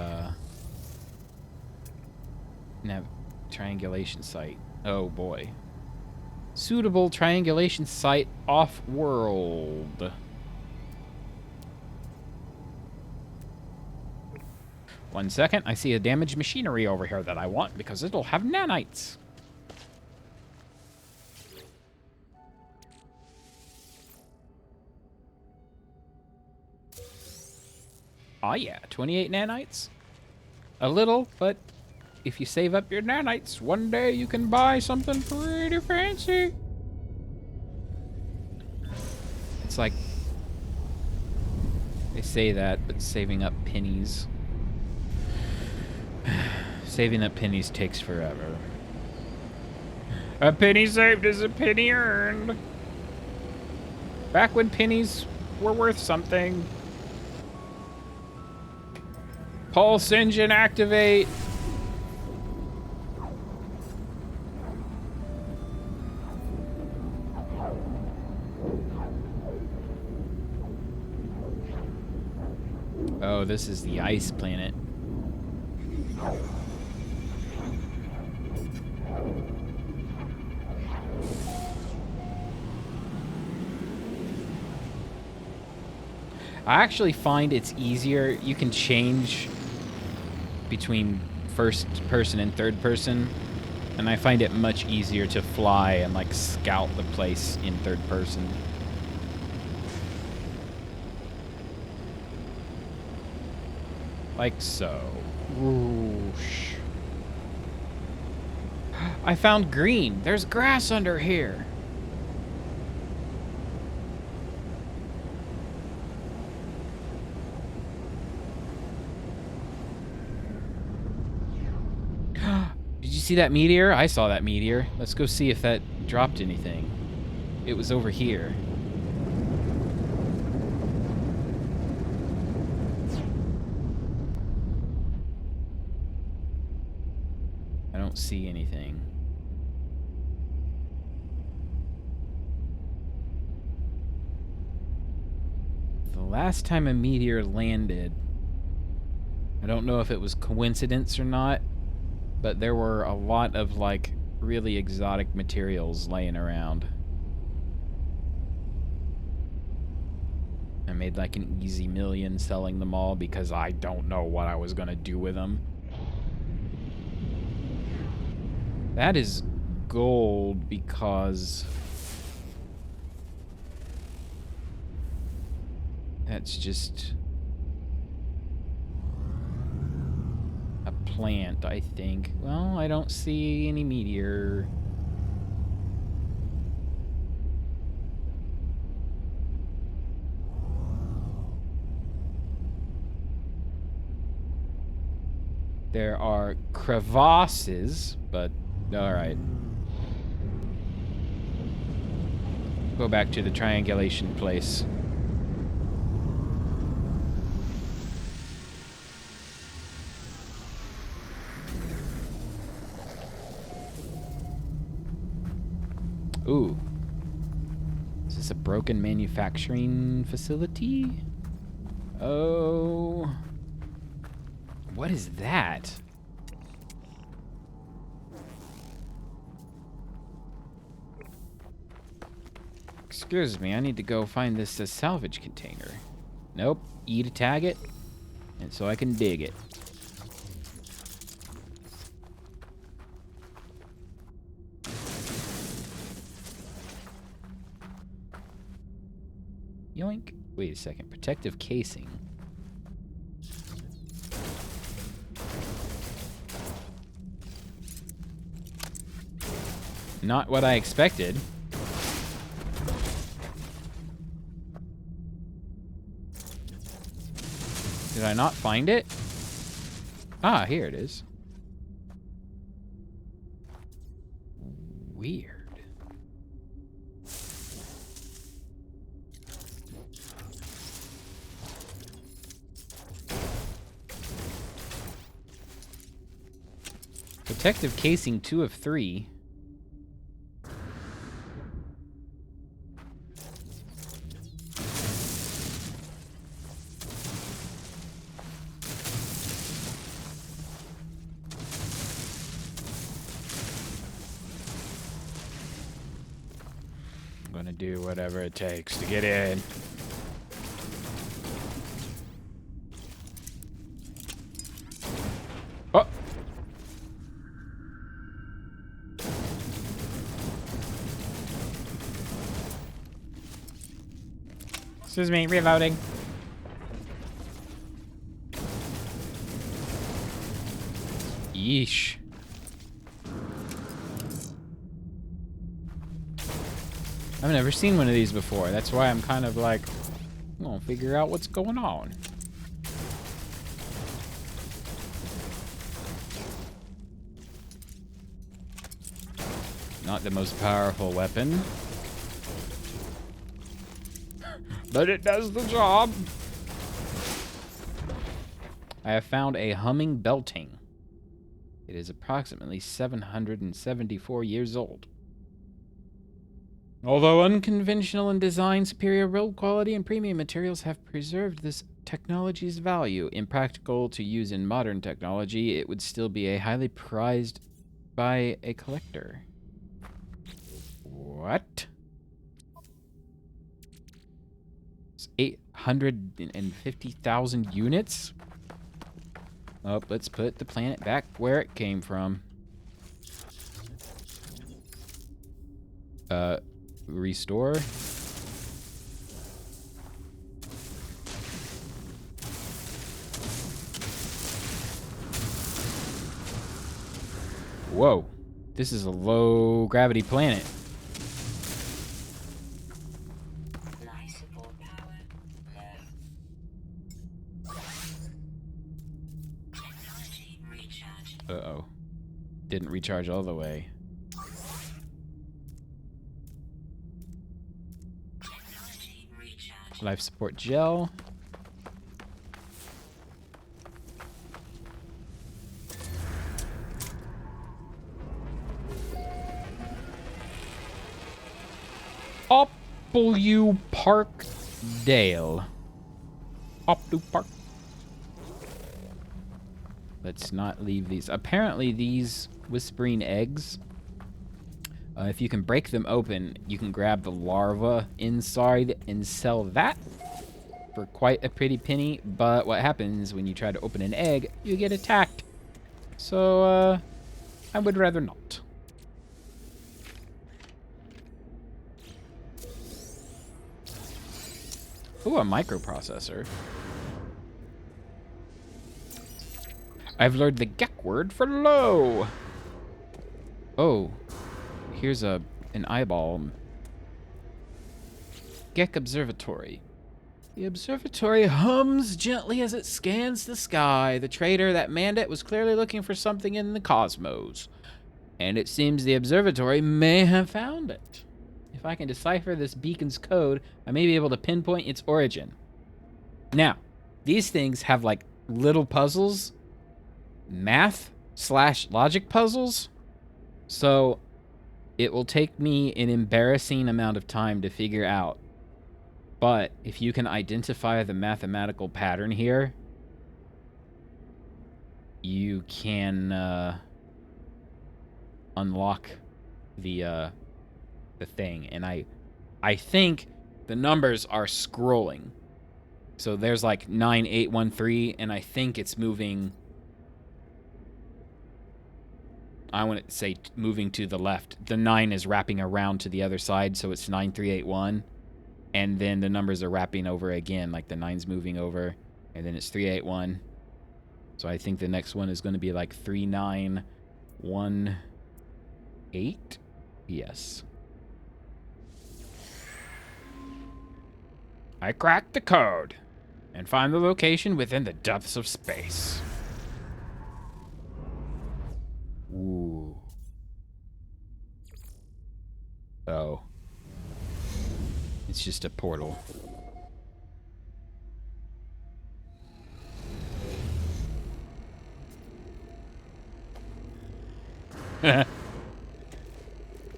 Speaker 1: triangulation site? Oh boy. Suitable triangulation site off-world. One second, I see a damaged machinery over here that I want because it'll have nanites. Oh yeah, 28 nanites. A little, but if you save up your nanites, one day you can buy something pretty fancy. It's like, they say that, but saving up pennies. Saving up pennies takes forever. A penny saved is a penny earned. Back when pennies were worth something. Pulse engine activate. Oh, this is the ice planet. I actually find it's easier. You can change between first person and third person, and I find it much easier to fly and like scout the place in third person. Like so. Whoosh. I found green. There's grass under here. Did you see that meteor? I saw that meteor. Let's go see if that dropped anything. It was over here. I don't see anything. The last time a meteor landed, I don't know if it was coincidence or not, but there were a lot of, like, really exotic materials laying around. I made, like, an easy million selling them all because I don't know what I was gonna do with them. That is gold because that's just a plant, I think. Well, I don't see any meteor. There are crevasses, but alright. Go back to the triangulation place. Ooh. Is this a broken manufacturing facility? Oh. What is that? Excuse me, I need to go find this salvage container. Nope. E to tag it, and so I can dig it. Yoink. Wait a second. Protective casing. Not what I expected. Did I not find it? Ah, here it is. Weird. Protective casing 2 of 3. I'm gonna do whatever it takes to get in. Oh! Excuse me, reloading. Yeesh. I've never seen one of these before. That's why I'm kind of like, I'm gonna figure out what's going on. Not the most powerful weapon, but it does the job. I have found a humming belting. It is approximately 774 years old. Although unconventional in design, superior build quality and premium materials have preserved this technology's value. Impractical to use in modern technology, it would still be a highly prized by a collector. What? It's 850,000 units? Oh, let's put the planet back where it came from. Restore. Whoa. This is a low gravity planet. Uh-oh. Didn't recharge all the way. Life support gel. W Parkdale. Hop to park. Let's not leave these. Apparently, these whispering eggs, if you can break them open, you can grab the larva inside and sell that for quite a pretty penny. But what happens when you try to open an egg, you get attacked. So, I would rather not. Ooh, a microprocessor. I've learned the Gek word for low. Oh, here's an eyeball. Gek Observatory. The observatory hums gently as it scans the sky. The trader that manned it was clearly looking for something in the cosmos. And it seems the observatory may have found it. If I can decipher this beacon's code, I may be able to pinpoint its origin. Now, these things have like little puzzles, math/logic puzzles. So it will take me an embarrassing amount of time to figure out. But if you can identify the mathematical pattern here, you can unlock the thing. And I think the numbers are scrolling. So there's like 9813, and I think it's moving. I want to say moving to the left. The 9 is wrapping around to the other side, so it's 9381. And then the numbers are wrapping over again, like the 9's moving over, and then it's 381. So I think the next one is going to be like 3918. Yes. I cracked the code and find the location within the depths of space. Ooh. Oh. It's just a portal.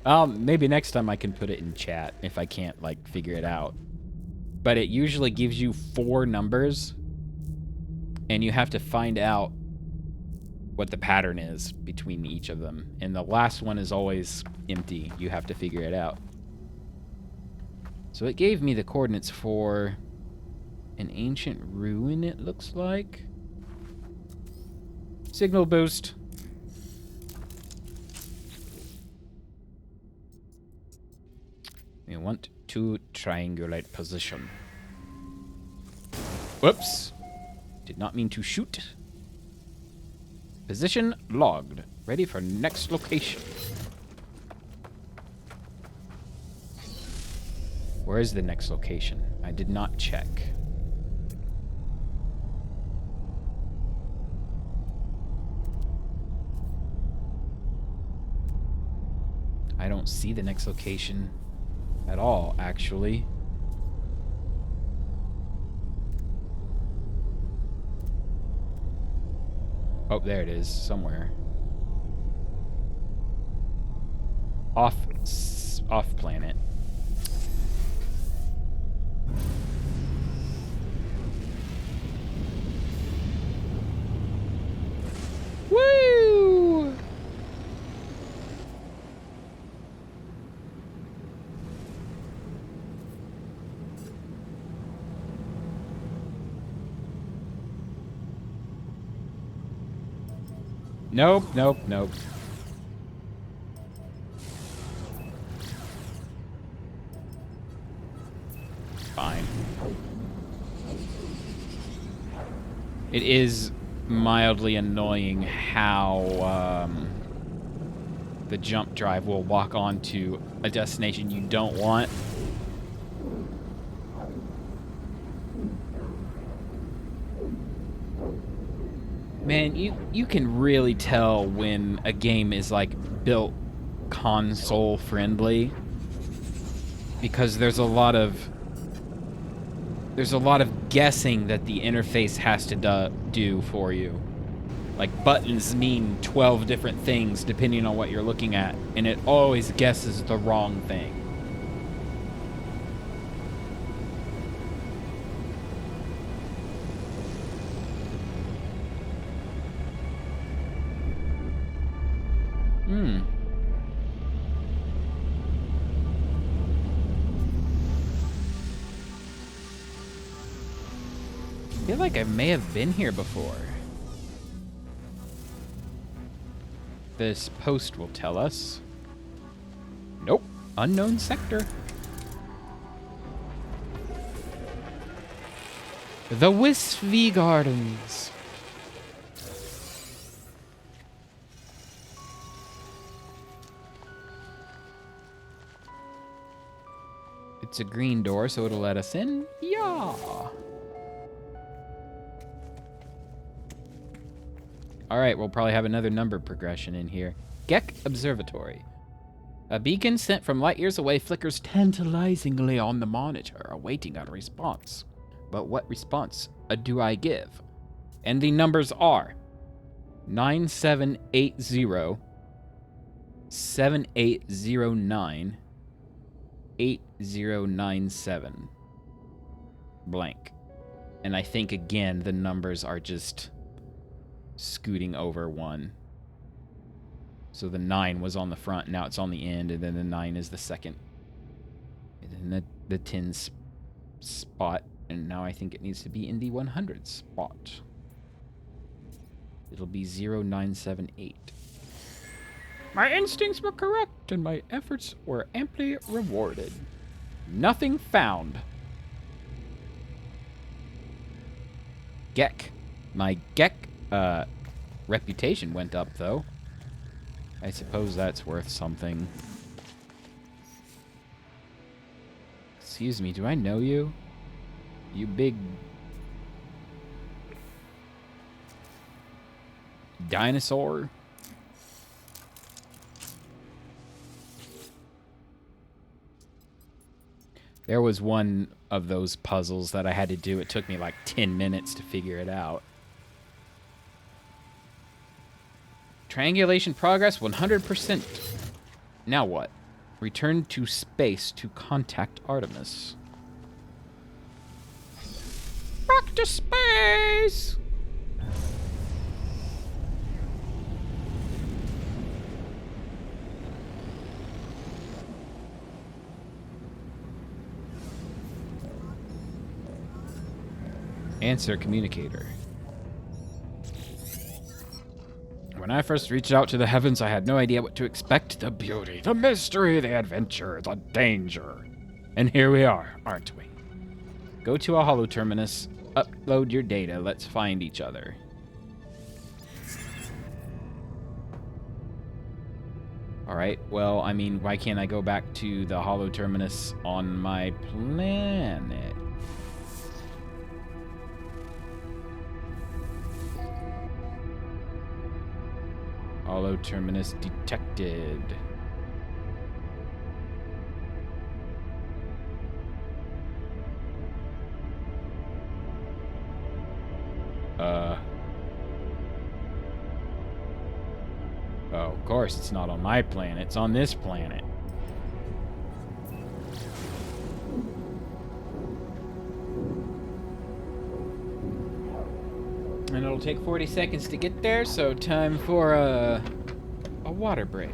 Speaker 1: Maybe next time I can put it in chat if I can't, like, figure it out. But it usually gives you 4 numbers, and you have to find out what the pattern is between each of them. And the last one is always empty. You have to figure it out. So it gave me the coordinates for an ancient ruin, it looks like. Signal boost. We want to triangulate position. Whoops. Did not mean to shoot. Position logged. Ready for next location. Where is the next location? I did not check. I don't see the next location at all, actually. Oh, there it is, somewhere. Off planet. Woo! Nope, nope, nope. Fine. It is mildly annoying how the jump drive will walk onto a destination you don't want. Man, you can really tell when a game is like built console friendly, because there's a lot of guessing that the interface has to do for you. Like, buttons mean 12 different things depending on what you're looking at, and it always guesses the wrong thing. I feel like I may have been here before. This post will tell us. Nope. Unknown sector. The Wisfy Gardens. It's a green door, so it'll let us in. Yeah. All right, we'll probably have another number progression in here. Gek Observatory. A beacon sent from light years away flickers tantalizingly on the monitor, awaiting a response. But what response do I give? And the numbers are 9780, 7809, 8097. Blank. And I think, again, the numbers are just scooting over one. So the 9 was on the front, now it's on the end, and then the 9 is the second. And then the 10 spot, and now I think it needs to be in the 100 spot. It'll be 0978. My instincts were correct, and my efforts were amply rewarded. Nothing found. Gek. My Gek, reputation went up, though. I suppose that's worth something. Excuse me, do I know you? You big... dinosaur? There was one of those puzzles that I had to do. It took me like 10 minutes to figure it out. Triangulation progress 100%. Now what? Return to space to contact Artemis. Back to space! Answer communicator. When I first reached out to the heavens, I had no idea what to expect. The beauty, the mystery, the adventure, the danger. And here we are, aren't we? Go to a holo terminus, upload your data, let's find each other. Alright, well, I mean, why can't I go back to the holo terminus on my planet? Holo terminus detected. Oh, of course, it's not on my planet. It's on this planet. And it'll take 40 seconds to get there, so time for a water break.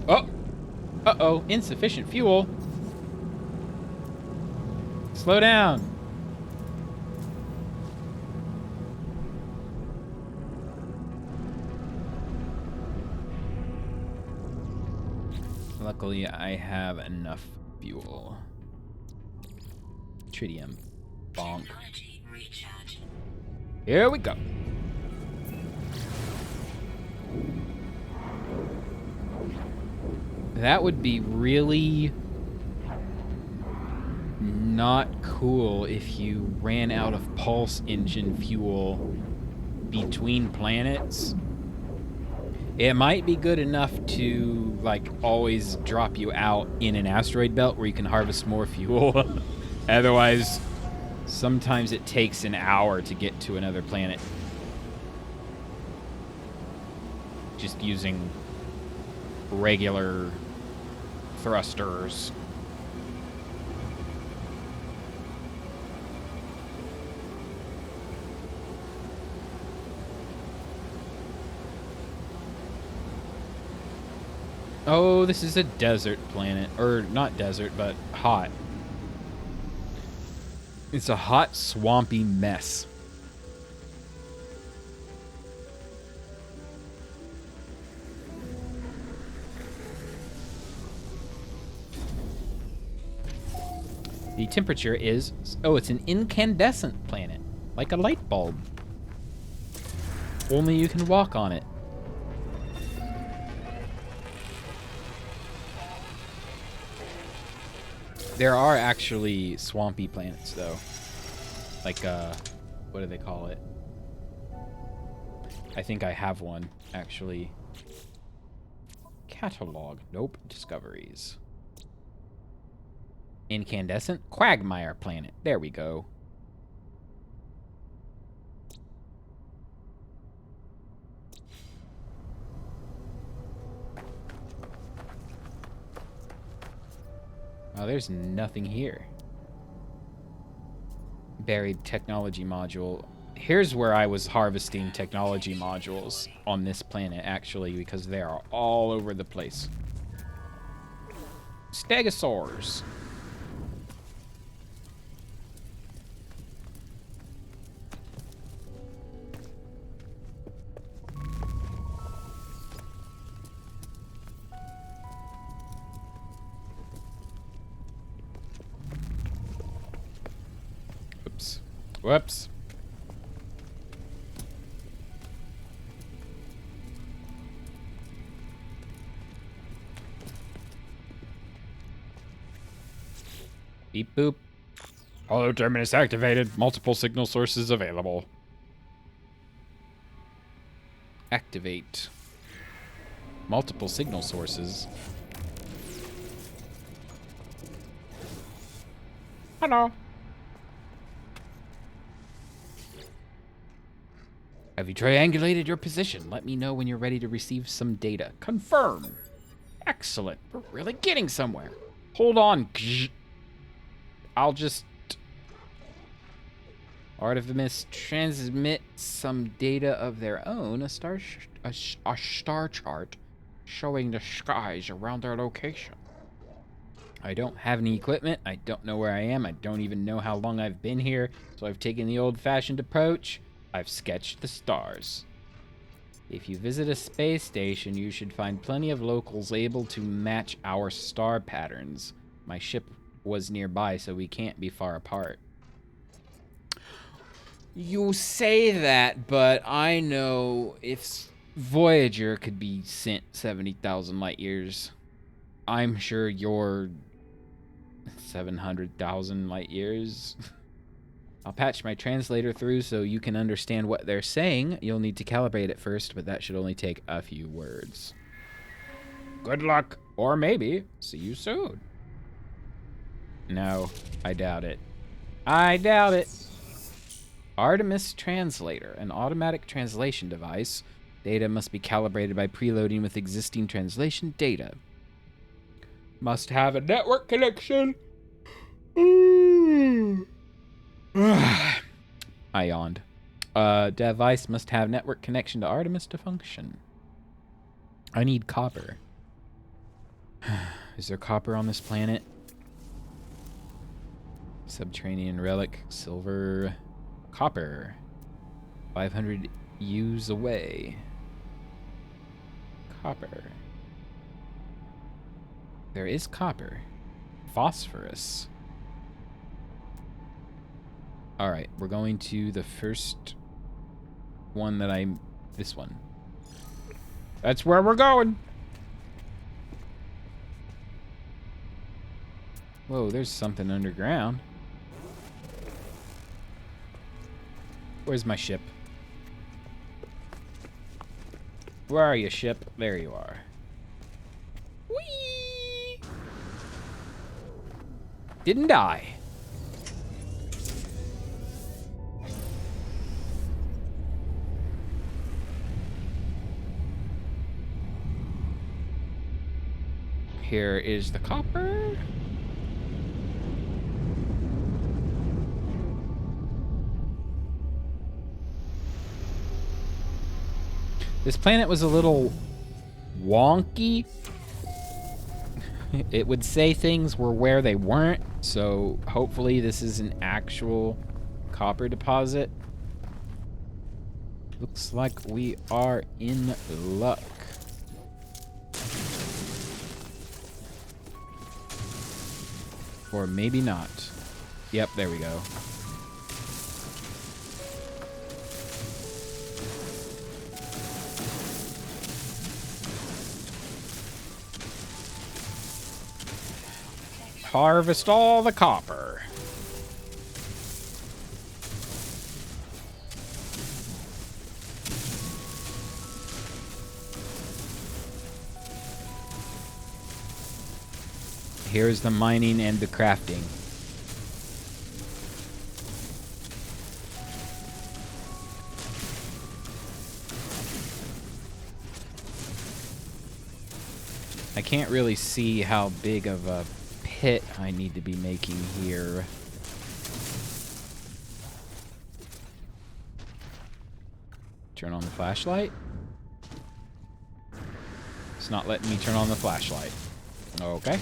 Speaker 1: Oh! Uh-oh, insufficient fuel. Slow down. Luckily, I have enough fuel. Tritium. Bonk. Here we go. That would be really not cool if you ran out of pulse engine fuel between planets. It might be good enough to, like, always drop you out in an asteroid belt where you can harvest more fuel. Otherwise, sometimes it takes an hour to get to another planet. Just using regular thrusters. Oh, this is a desert planet. Or not desert, but hot. It's a hot, swampy mess. The temperature is... Oh, it's an incandescent planet. Like a light bulb. Only you can walk on it. There are actually swampy planets, though. Like, what do they call it? I think I have one, actually. Catalog. Nope. Discoveries. Incandescent Quagmire planet. There we go. Oh, there's nothing here. Buried technology module. Here's where I was harvesting technology modules on this planet, actually, because they are all over the place. Stegosaurs. Whoops. Whoops. Beep boop. Holo terminus activated. Multiple signal sources available. Activate. Multiple signal sources. Hello. Have you triangulated your position? Let me know when you're ready to receive some data. Confirm. Excellent. We're really getting somewhere. Hold on. I'll just... Artemis transmit some data of their own. A star chart showing the skies around their location. I don't have any equipment. I don't know where I am. I don't even know how long I've been here. So I've taken the old-fashioned approach. I've sketched the stars. If you visit a space station, you should find plenty of locals able to match our star patterns. My ship was nearby, so we can't be far apart. You say that, but I know if Voyager could be sent 70,000 light years, I'm sure you're 700,000 light years. I'll patch my translator through so you can understand what they're saying. You'll need to calibrate it first, but that should only take a few words. Good luck. Or maybe. See you soon. No, I doubt it. I doubt it. Artemis Translator, an automatic translation device. Data must be calibrated by preloading with existing translation data. Must have a network connection. I yawned. Device must have network connection to Artemis to function. I need copper. Is there copper on this planet? Subterranean relic, silver, copper. 500 U's away. Copper. There is copper. Phosphorus. Alright, we're going to the first one that this one. That's where we're going. Whoa, there's something underground. Where's my ship? Where are you, ship? There you are. Whee! Didn't die. Here is the copper. This planet was a little wonky. It would say things were where they weren't, so hopefully this is an actual copper deposit. Looks like we are in luck. Or maybe not. Yep, there we go. Harvest all the copper. Here's the mining and the crafting. I can't really see how big of a pit I need to be making here. Turn on the flashlight. It's not letting me turn on the flashlight. Okay.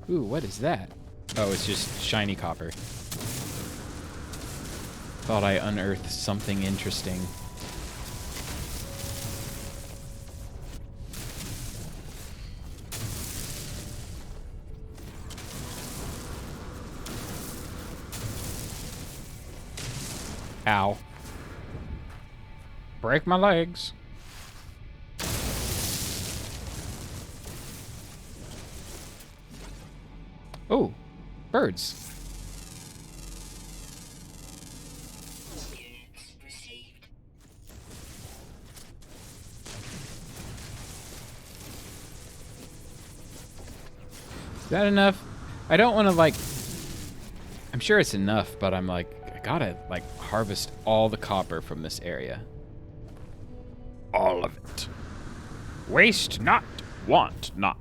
Speaker 1: Ooh, what is that? Oh, it's just shiny copper. Thought I unearthed something interesting. Ow. Break my legs. Oh, birds. Is that enough? I don't want to, like... I'm sure it's enough, but I'm like, I gotta, like, harvest all the copper from this area. All of it. Waste not, want not.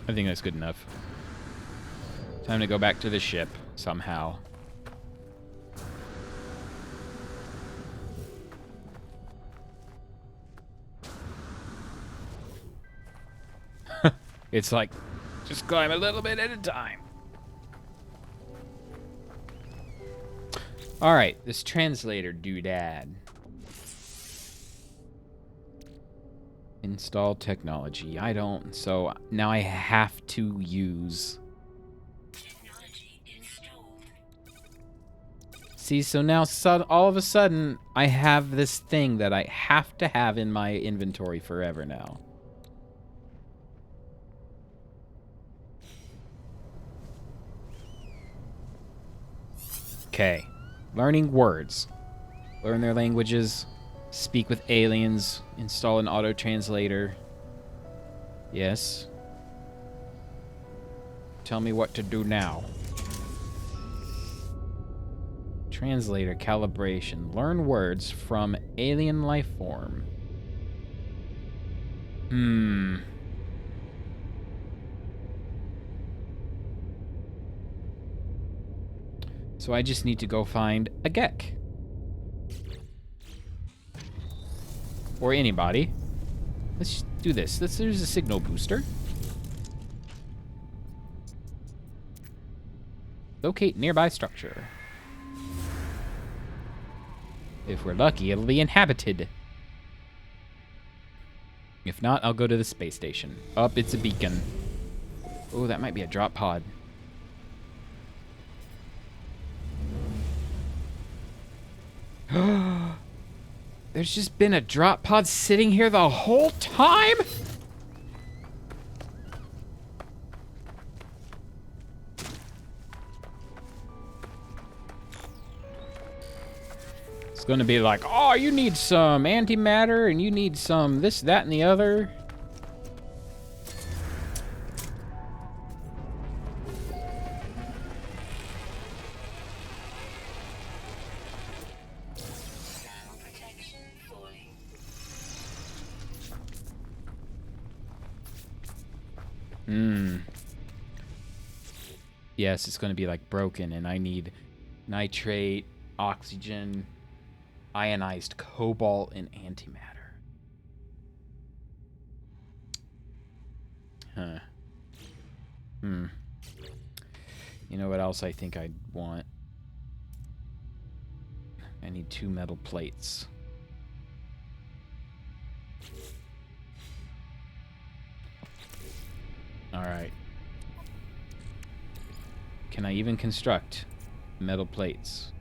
Speaker 1: I think that's good enough. Time to go back to the ship, somehow. It's like, just climb a little bit at a time. Alright, this translator doodad. Install technology. I don't, so now I have to use... See, so now all of a sudden, I have this thing that I have to have in my inventory forever now. Okay. Learning words. Learn their languages. Speak with aliens. Install an auto-translator. Yes. Tell me what to do now. Translator calibration. Learn words from alien life form. So I just need to go find a Gek. Or anybody. Let's just do this. There's a signal booster. Locate nearby structure. If we're lucky, it'll be inhabited. If not, I'll go to the space station. Up, it's a beacon. Oh, that might be a drop pod. There's just been a drop pod sitting here the whole time? It's gonna be like, oh, you need some antimatter and you need some this, that, and the other. Yes, it's going to be like broken, and I need nitrate, oxygen, ionized cobalt, and antimatter. Huh. You know what else I think I'd want? I need 2 metal plates. Alright. Can I even construct metal plates?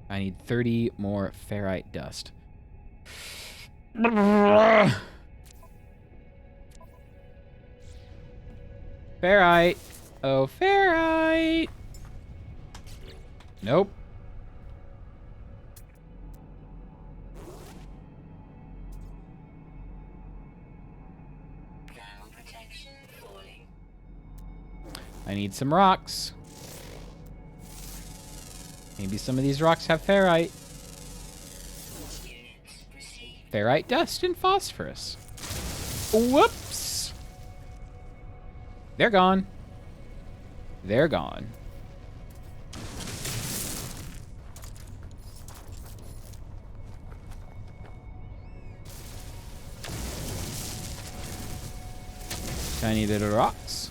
Speaker 1: I need 30 more ferrite dust. Ferrite. Oh, ferrite. Nope. I need some rocks. Maybe some of these rocks have ferrite. Ferrite dust and phosphorus. Whoops. They're gone. They're gone. Tiny little rocks.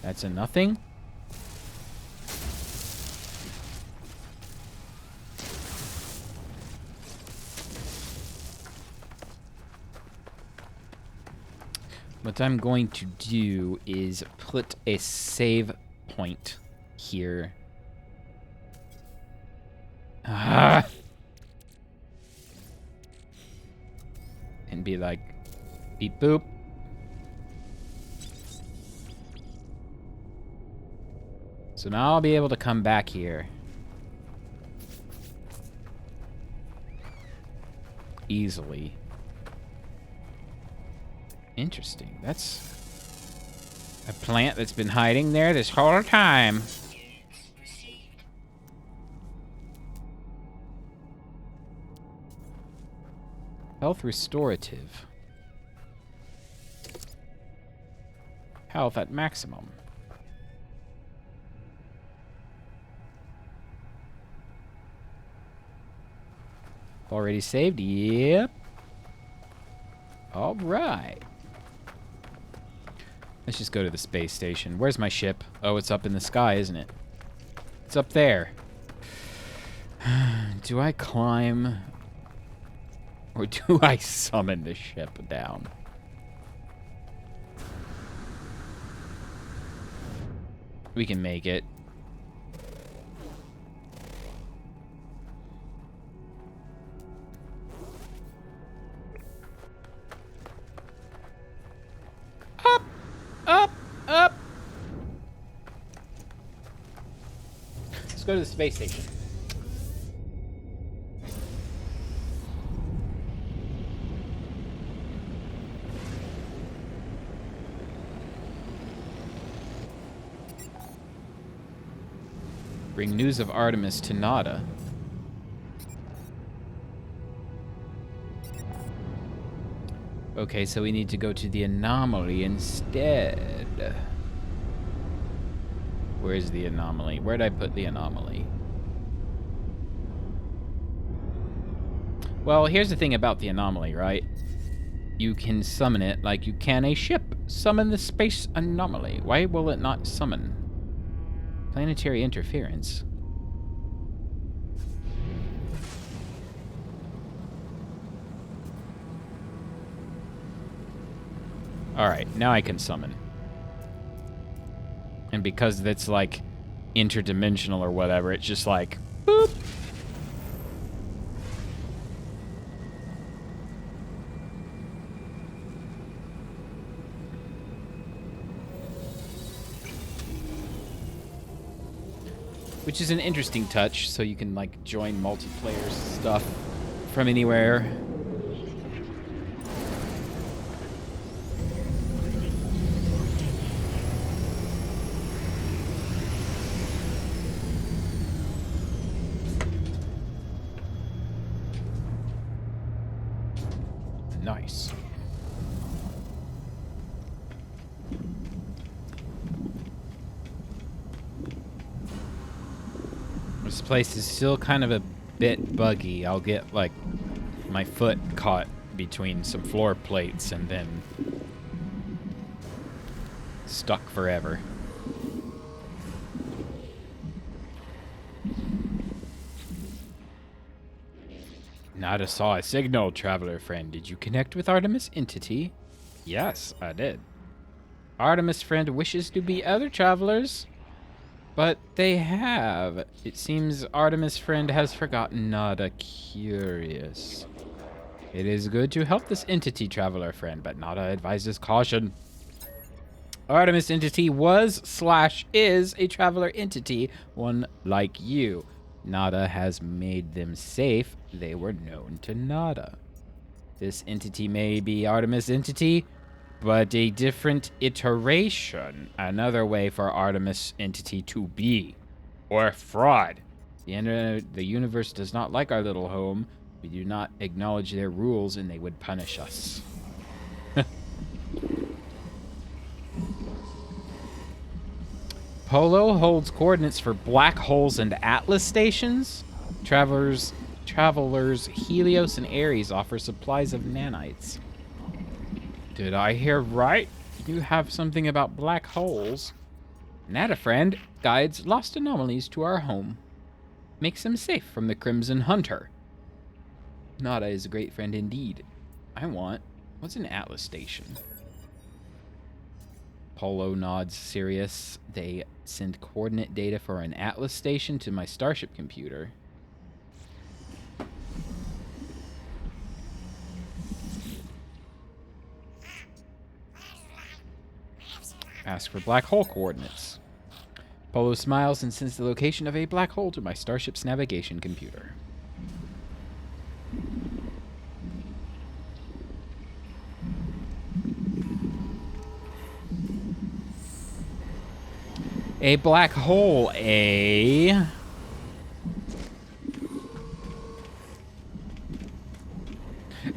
Speaker 1: That's a nothing. What I'm going to do is put a save point here. And be like, beep boop. So now I'll be able to come back here. Easily. Interesting. That's a plant that's been hiding there this whole time. Health restorative. Health at maximum. Already saved? Yep. All right. Let's just go to the space station. Where's my ship? Oh, it's up in the sky, isn't it? It's up there. Do I climb? Or do I summon the ship down? We can make it. Up, up, up. Let's go to the space station. Bring news of Artemis to Nada. Okay, so we need to go to the anomaly instead. Where's the anomaly? Where'd I put the anomaly? Well, here's the thing about the anomaly, right? You can summon it like you can a ship. Summon the space anomaly. Why will it not summon? Planetary interference. Alright, now I can summon. And because it's like interdimensional or whatever, it's just like boop. Which is an interesting touch, so you can like join multiplayer stuff from anywhere. This place is still kind of a bit buggy. I'll get, like, my foot caught between some floor plates and then stuck forever. Nada saw a signal, traveler friend. Did you connect with Artemis Entity? Yes, I did. Artemis friend wishes to be other travelers, but they have. It seems Artemis friend has forgotten Nada. Curious. It is good to help this entity, traveler friend, but Nada advises caution. Artemis Entity was/is a traveler entity, one like you. Nada has made them safe. They were known to Nada. This entity may be Artemis Entity, but a different iteration. Another way for Artemis Entity to be. Or fraud. The universe does not like our little home. We do not acknowledge their rules, and they would punish us. Polo holds coordinates for black holes and Atlas stations. Travelers Helios and Ares offer supplies of nanites. Did I hear right? You have something about black holes. Nada friend guides lost anomalies to our home. Makes them safe from the Crimson Hunter. Nada is a great friend indeed. What's an Atlas station? Polo nods serious. They send coordinate data for an Atlas station to my Starship computer. Ask for black hole coordinates. Polo smiles and sends the location of a black hole to my Starship's navigation computer. A black hole, eh?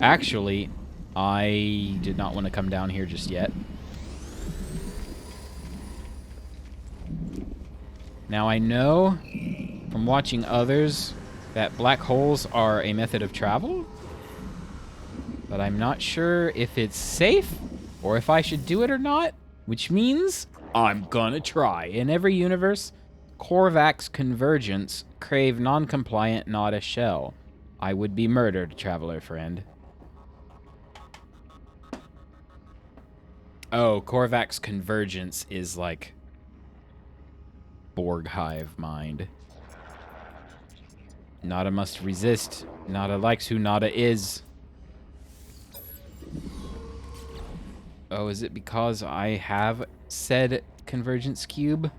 Speaker 1: Actually, I did not want to come down here just yet. Now I know from watching others that black holes are a method of travel, but I'm not sure if it's safe or if I should do it or not, which means I'm gonna try. In every universe, Korvax convergence crave non-compliant, not a shell. I would be murdered, traveler friend. Oh, Korvax convergence is like Borg hive mind. Nada must resist. Nada likes who Nada is. Oh, is it because I have said convergence cube?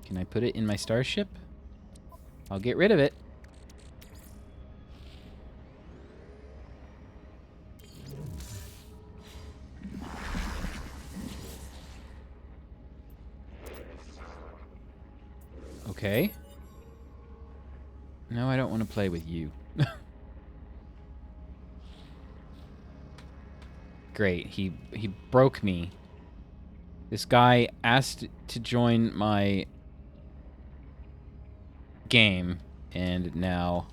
Speaker 1: Can I put it in my starship? I'll get rid of it. Okay. No, I don't want to play with you. Great. He broke me. This guy asked to join my game, and now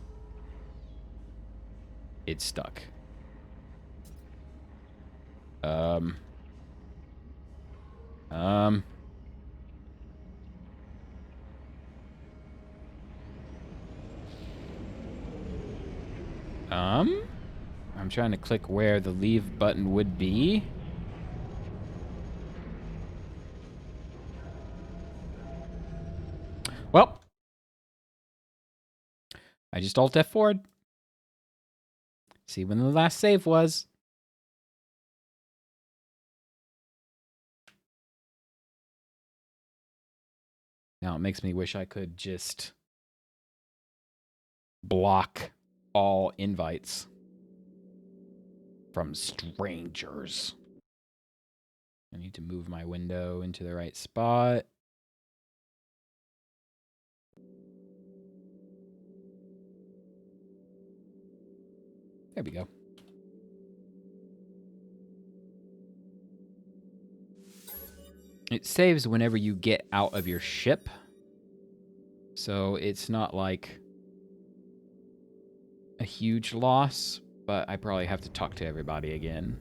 Speaker 1: it's stuck. I'm trying to click where the leave button would be. Well, I just Alt F4'd. See when the last save was. Now it makes me wish I could just block all invites from strangers. I need to move my window into the right spot. There we go. It saves whenever you get out of your ship. So it's not like a huge loss, but I probably have to talk to everybody again.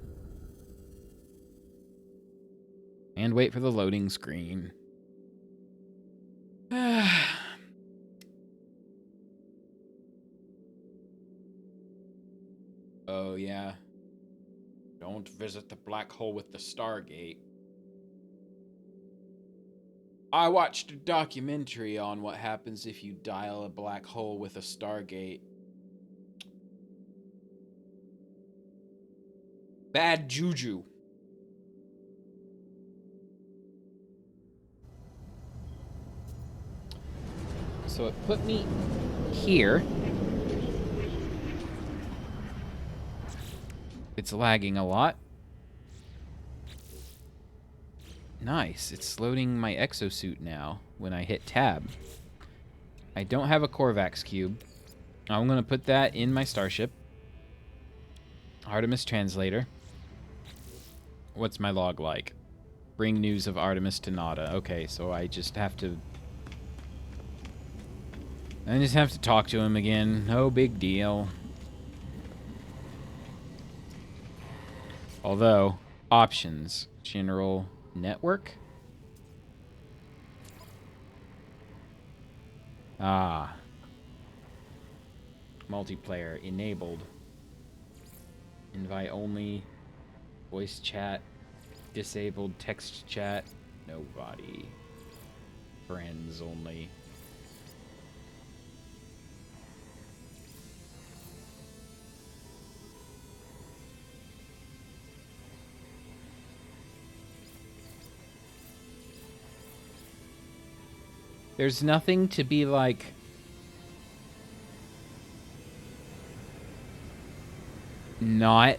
Speaker 1: And wait for the loading screen. Oh, yeah. Don't visit the black hole with the Stargate. I watched a documentary on what happens if you dial a black hole with a Stargate. Bad juju. So it put me here. It's lagging a lot. Nice. It's loading my exosuit now when I hit tab. I don't have a Korvax cube. I'm going to put that in my starship. Artemis translator. What's my log like? Bring news of Artemis to Nada. Okay, so I just have to talk to him again. No big deal. Although, options. General network? Ah. Multiplayer enabled. Invite only. Voice chat. Disabled text chat. Nobody. Friends only. There's nothing to be like... not...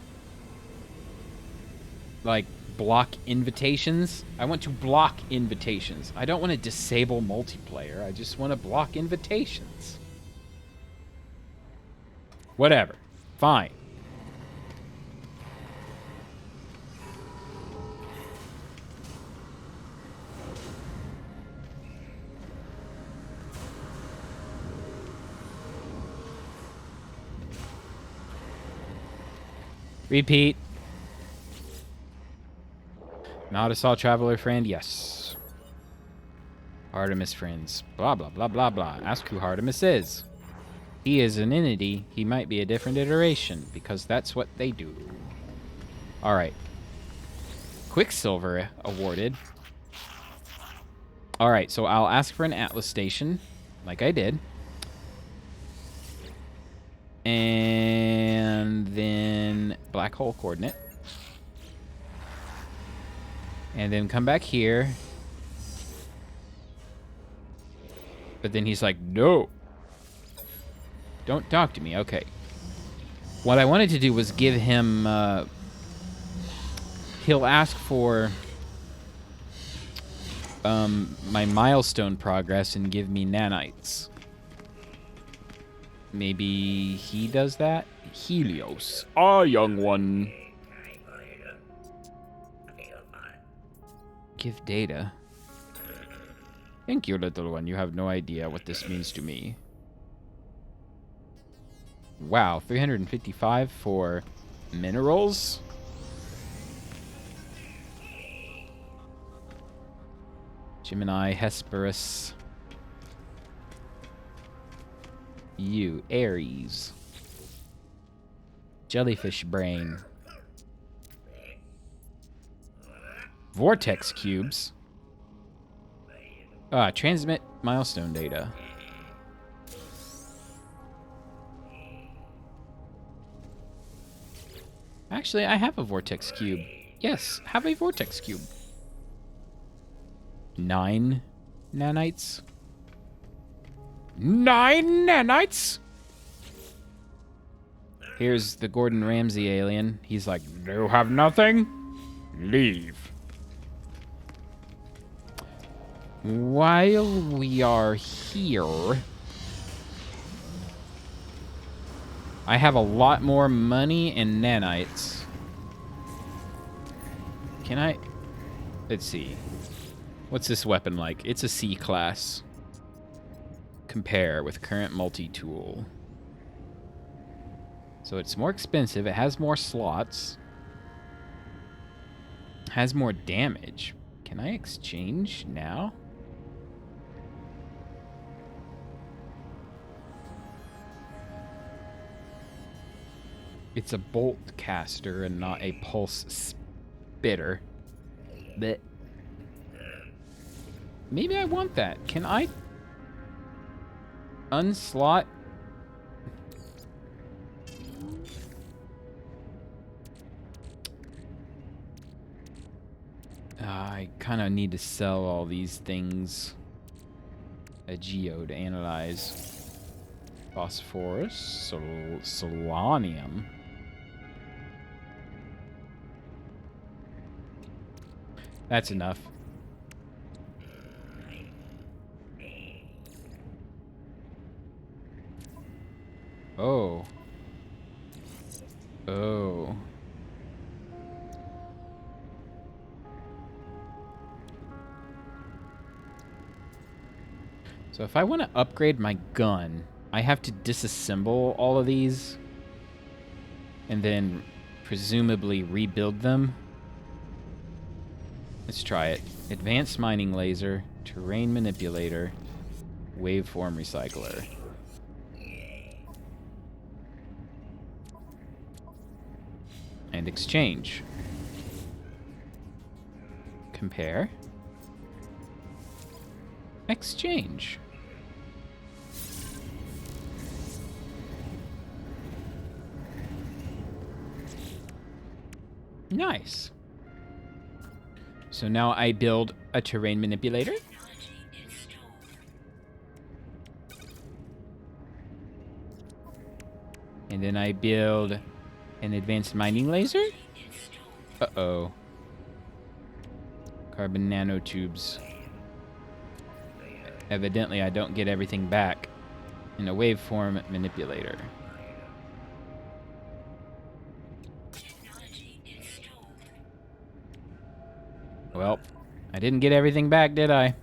Speaker 1: like, block invitations. I want to block invitations. I don't want to disable multiplayer. I just want to block invitations. Whatever. Fine. Repeat. Not a Saw Traveler friend? Yes. Artemis friends. Blah, blah, blah, blah, blah. Ask who Artemis is. He is an entity. He might be a different iteration, because that's what they do. Alright. Quicksilver awarded. Alright, so I'll ask for an Atlas station, like I did. And then black hole coordinate. And then come back here. But then he's like, no. Don't talk to me. Okay. What I wanted to do was give him... he'll ask for... my milestone progress and give me nanites. Maybe he does that? Helios. Ah, young one. Give data. Thank you, little one. You have no idea what this means to me. Wow, 355 for minerals? Gemini, Hesperus. You, Aries. Jellyfish brain. Vortex cubes. Transmit milestone data. Actually, I have a vortex cube. Yes, have a vortex cube. 9 nanites. 9 nanites? Here's the Gordon Ramsay alien. He's like, you have nothing? Leave. While we are here, I have a lot more money and nanites. Can I... Let's see. What's this weapon like? It's a C class. Compare with current multi-tool. So it's more expensive. It has more slots. Has more damage. Can I exchange now? It's a bolt caster and not a pulse spitter. But maybe I want that. Can I unslot? I kind of need to sell all these things. A geo to analyze. Phosphorus, selenium. That's enough. Oh. Oh. So if I want to upgrade my gun, I have to disassemble all of these and then presumably rebuild them. Let's try it. Advanced mining laser, terrain manipulator, waveform recycler. And exchange. Compare. Exchange. Nice. So now I build a terrain manipulator. And then I build an advanced mining laser. Uh-oh. Carbon nanotubes. Evidently, I don't get everything back in a waveform manipulator. Well, I didn't get everything back, did I?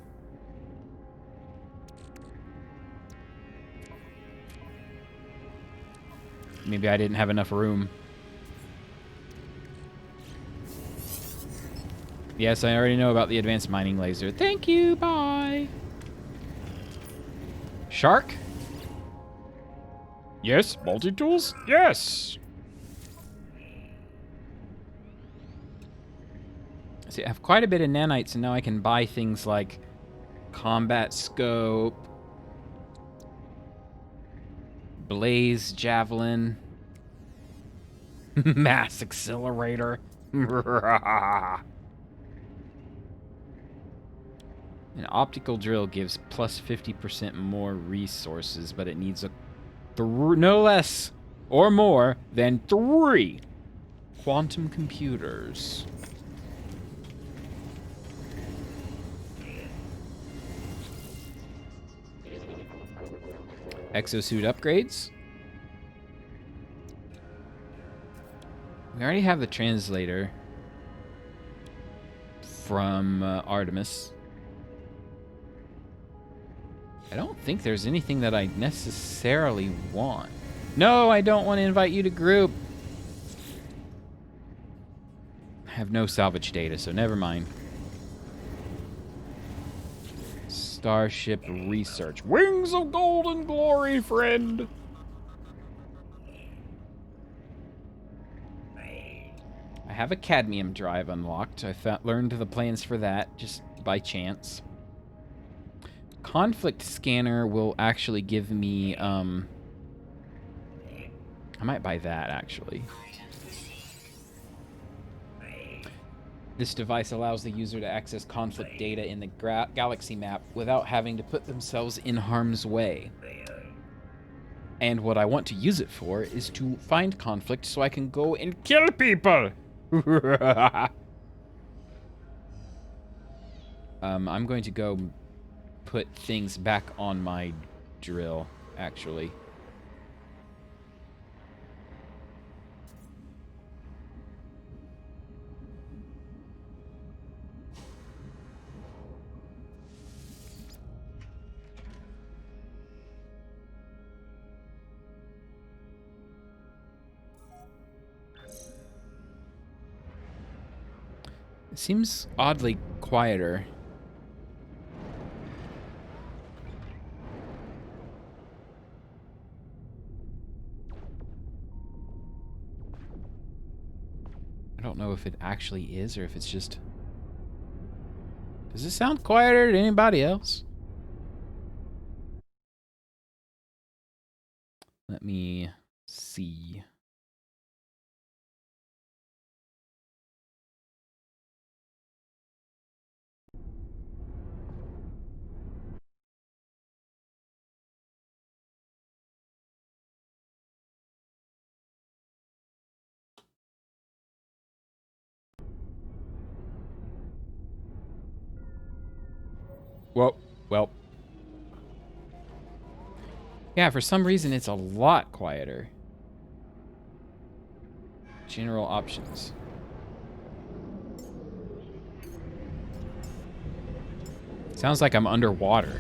Speaker 1: Maybe I didn't have enough room. Yes, I already know about the advanced mining laser. Thank you, bye. Shark? Yes, multi-tools? Yes! See, I have quite a bit of nanites, and now I can buy things like combat scope, blaze javelin, mass accelerator. An optical drill gives plus 50% more resources, but it needs a no less or more than 3 quantum computers. Exosuit upgrades. We already have the translator from Artemis. I don't think there's anything that I necessarily want. No, I don't want to invite you to group. I have no salvage data, so never mind. Starship research. Wings of golden glory, friend. I have a cadmium drive unlocked. I learned the plans for that just by chance. Conflict scanner will actually give me, I might buy that, actually. This device allows the user to access conflict data in the galaxy map without having to put themselves in harm's way. And what I want to use it for is to find conflict so I can go and kill people! I'm going to go put things back on my drill, actually. It seems oddly quieter. I don't know if it actually is or if it's just... Does it sound quieter to anybody else? Let me see. Well. Yeah, for some reason it's a lot quieter. General options. Sounds like I'm underwater.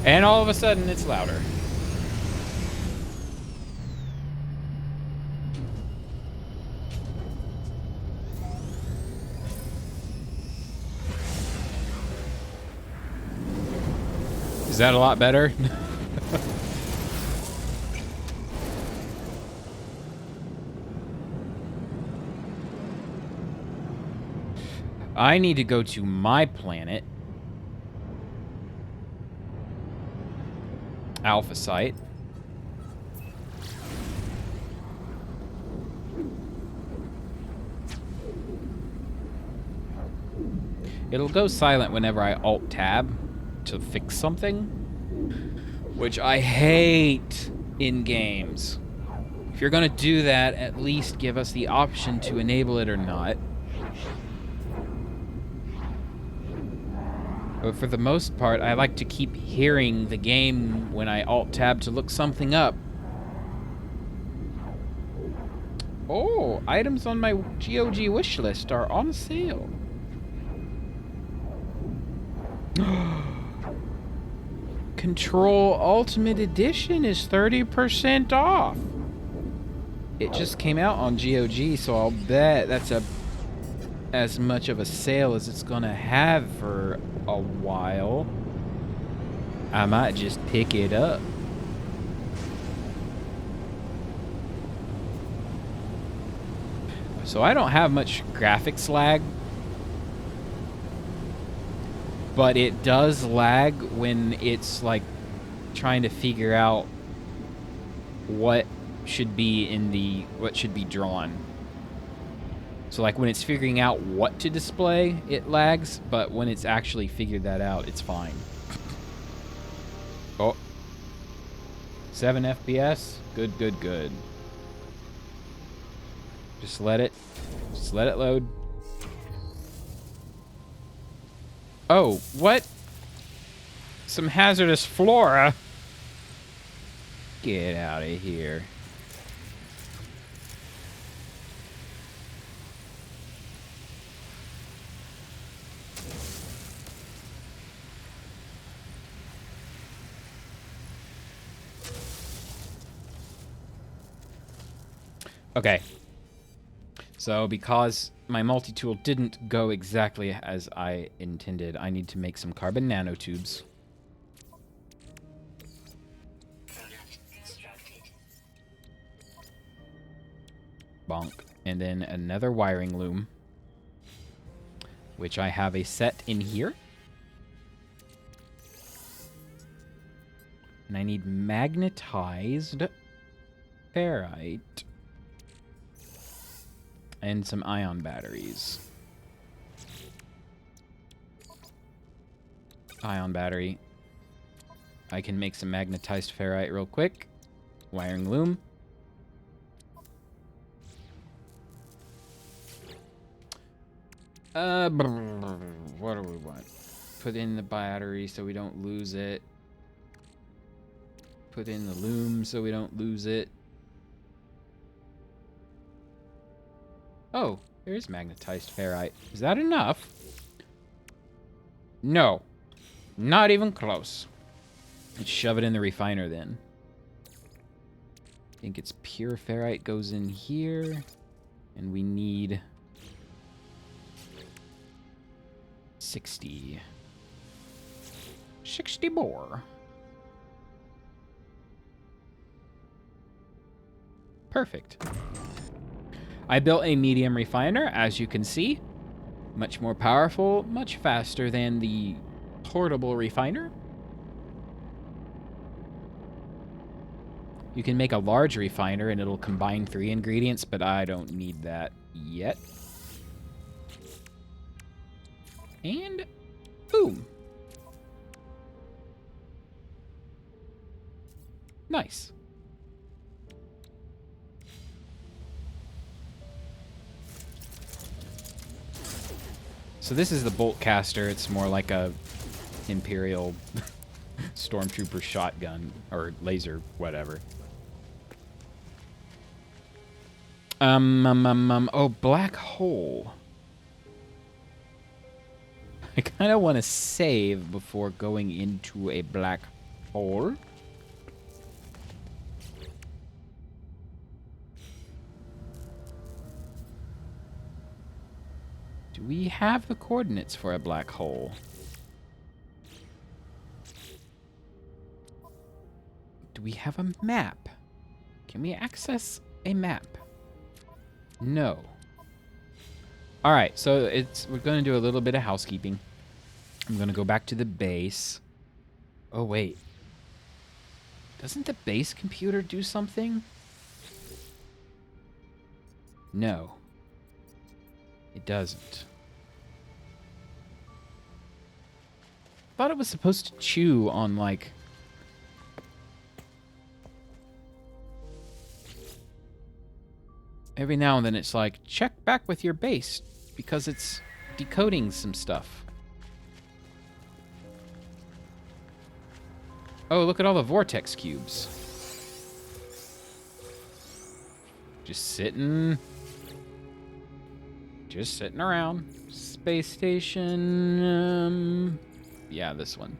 Speaker 1: And all of a sudden it's louder. Is that a lot better? I need to go to my planet. Alpha site. It'll go silent whenever I Alt-Tab to fix something, which I hate in games. If you're gonna do that, at least give us the option to enable it or not. But for the most part, I like to keep hearing the game when I Alt-Tab to look something up. Oh, items on my GOG wish list are on sale. Control Ultimate Edition is 30% off. It just came out on GOG, so I'll bet that's as much of a sale as it's gonna have for a while. I might just pick it up. So I don't have much graphics lag, but it does lag when it's like trying to figure out what should be drawn. So like when it's figuring out what to display, it lags, but when it's actually figured that out, it's fine. Oh. 7 FPS? Good, good, good. Just let it load. Oh, what? Some hazardous flora? Get out of here. Okay. So because my multi-tool didn't go exactly as I intended, I need to make some carbon nanotubes. Bonk. And then another wiring loom, which I have a set in here. And I need magnetized ferrite and some ion batteries. Ion battery. I can make some magnetized ferrite real quick. Wiring loom. What do we want? Put in the battery so we don't lose it. Put in the loom so we don't lose it. Oh, there is magnetized ferrite. Is that enough? No. Not even close. Let's shove it in the refiner then. I think it's pure ferrite goes in here. And we need 60. 60 more. Perfect. I built a medium refiner, as you can see. Much more powerful, much faster than the portable refiner. You can make a large refiner and it'll combine 3 ingredients, but I don't need that yet. And boom. Nice. So this is the bolt caster. It's more like a Imperial Stormtrooper shotgun or laser, whatever. Oh, black hole. I kind of want to save before going into a black hole. Do we have the coordinates for a black hole? Do we have a map? Can we access a map? No. All right, so we're going to do a little bit of housekeeping. I'm going to go back to the base. Oh, wait. Doesn't the base computer do something? No. It doesn't. I thought it was supposed to chew on, like... Every now and then it's like, check back with your base, because it's decoding some stuff. Oh, look at all the vortex cubes. Just sitting around. Space station, yeah, this one.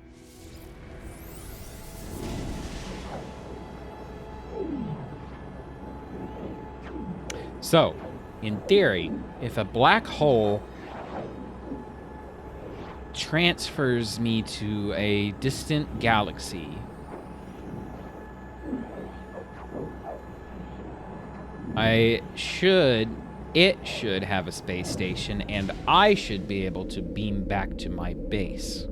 Speaker 1: So, in theory, if a black hole transfers me to a distant galaxy, it should have a space station, and I should be able to beam back to my base.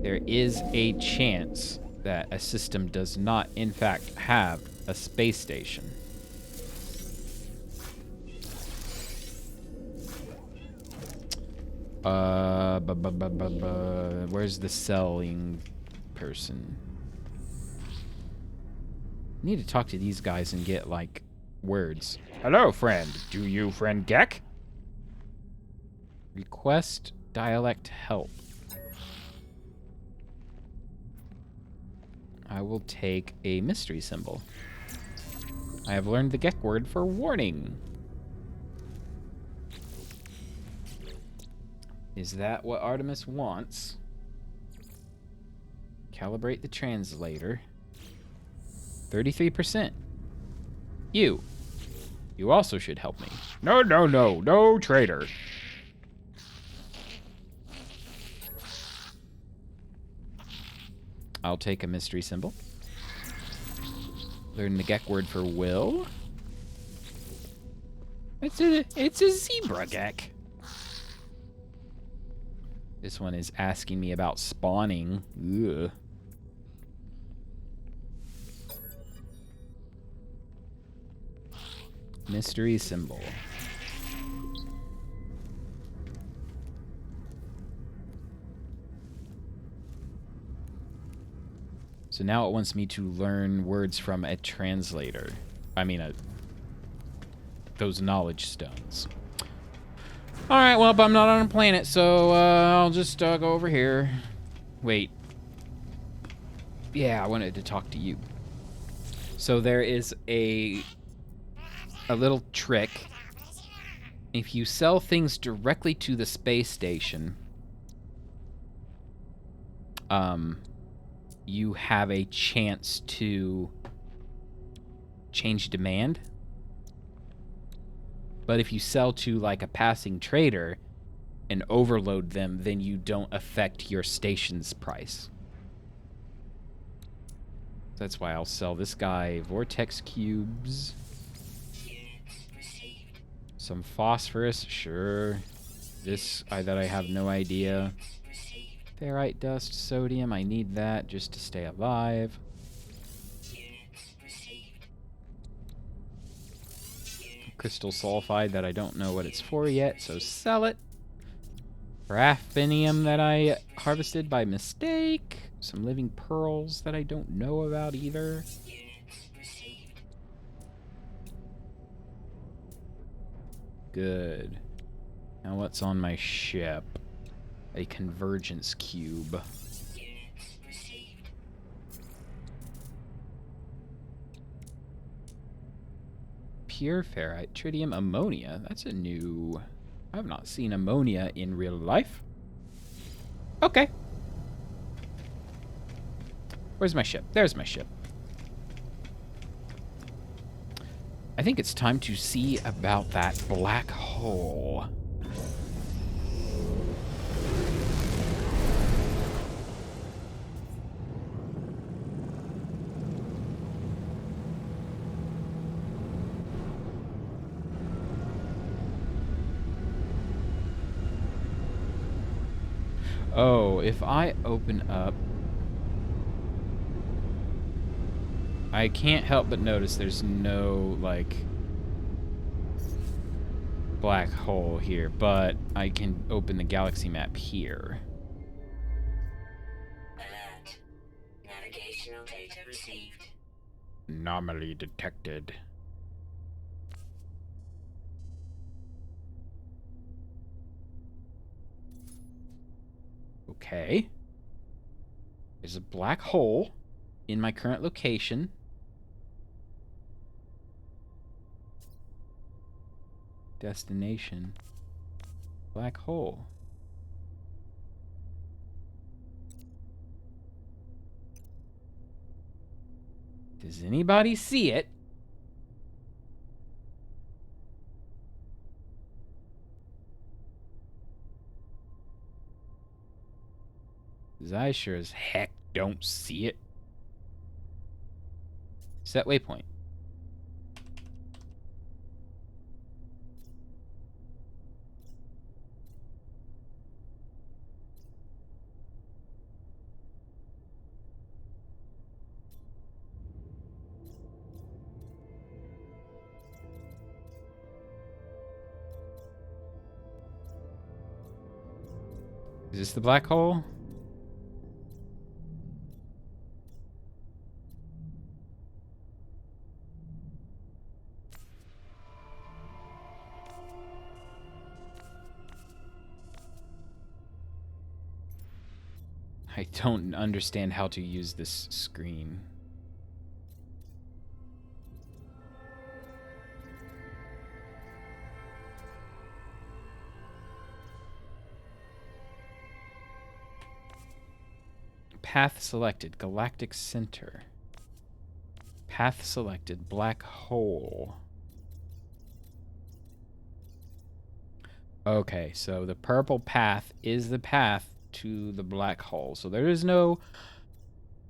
Speaker 1: There is a chance that a system does not, in fact, have a space station. Where's the selling person? I need to talk to these guys and get, like, words. Hello, friend. Do you friend Gek? Request dialect help. I will take a mystery symbol. I have learned the Gek word for warning. Is that what Artemis wants? Calibrate the translator. 33%. You also should help me. No, traitor. I'll take a mystery symbol. Learn the Gek word for will. It's a zebra Gek. This one is asking me about spawning. Ugh. Mystery symbol. So now it wants me to learn words from a translator. I mean, those knowledge stones. All right, well, I'm not on a planet, so I'll just go over here. Wait. Yeah, I wanted to talk to you. So there is a little trick. If you sell things directly to the space station, you have a chance to change demand. But if you sell to, like, a passing trader, and overload them, then you don't affect your station's price. That's why I'll sell this guy vortex cubes. Some phosphorus, sure. This that I have no idea. Ferrite dust, sodium, I need that just to stay alive. Crystal sulfide that I don't know what it's for yet, so sell it. Graphenium that I harvested by mistake. Some living pearls that I don't know about either. Good. Now what's on my ship? A convergence cube. Pure ferrite, tritium, ammonia. That's a new... I've not seen ammonia in real life. Okay. Where's my ship? There's my ship. I think it's time to see about that black hole. Oh, if I open up... I can't help but notice there's no, like, black hole here, but I can open the galaxy map here.
Speaker 2: Alert. Navigational data received.
Speaker 1: Anomaly detected. Okay. There's a black hole in my current location. Destination. Black hole. Does anybody see it? Because I sure as heck don't see it. Set waypoint. Is this the black hole? I don't understand how to use this screen. Path selected, galactic center. Path selected, black hole. Okay, so the purple path is the path to the black hole. So there is no...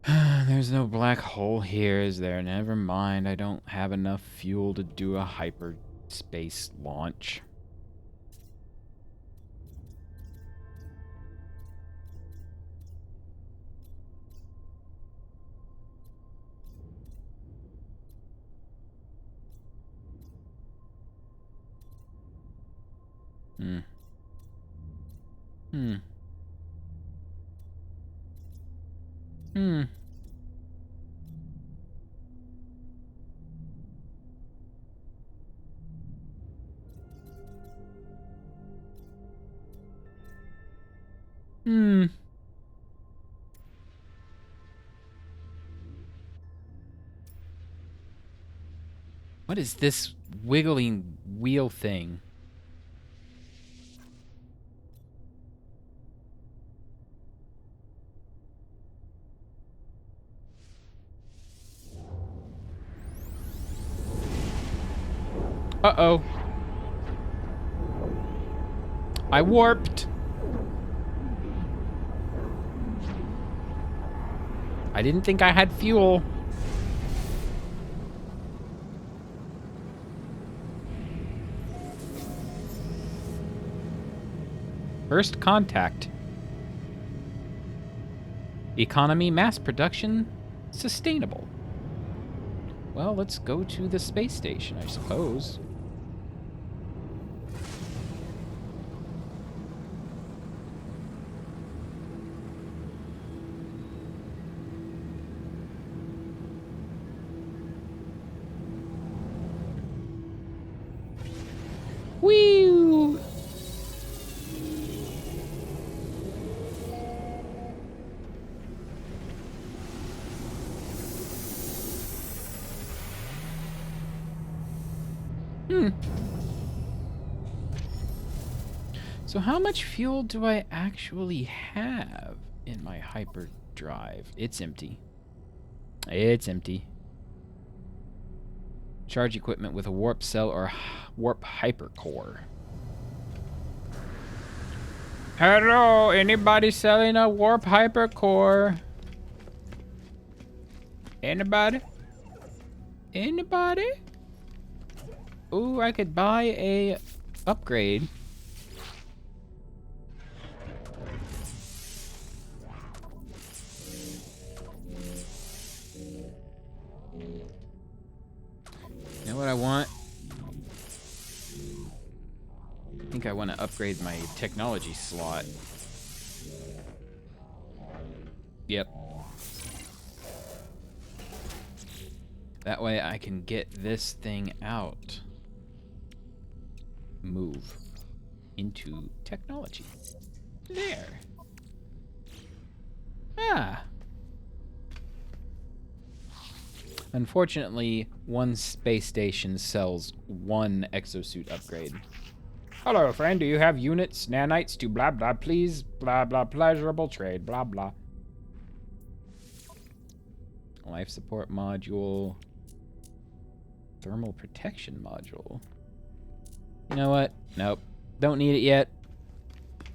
Speaker 1: there's no black hole here, is there? Never mind, I don't have enough fuel to do a hyperspace launch. Hmm. Hmm. Hmm. Hmm. What is this wiggling wheel thing? Uh-oh. I warped. I didn't think I had fuel. First contact. Economy, mass production, sustainable. Well, let's go to the space station, I suppose. Whee! So how much fuel do I actually have in my hyperdrive? It's empty. It's empty. Charge equipment with a warp cell or warp hypercore. Hello, anybody selling a warp hypercore? Anybody? Anybody? Ooh, I could buy a upgrade. You know what I want? I think I want to upgrade my technology slot. Yep. That way I can get this thing out. Move into technology. There. Ah. Unfortunately, one space station sells one exosuit upgrade. Hello, friend. Do you have units, nanites to blah blah please? Blah blah pleasurable trade. Blah blah. Life support module. Thermal protection module. You know what? Nope. Don't need it yet.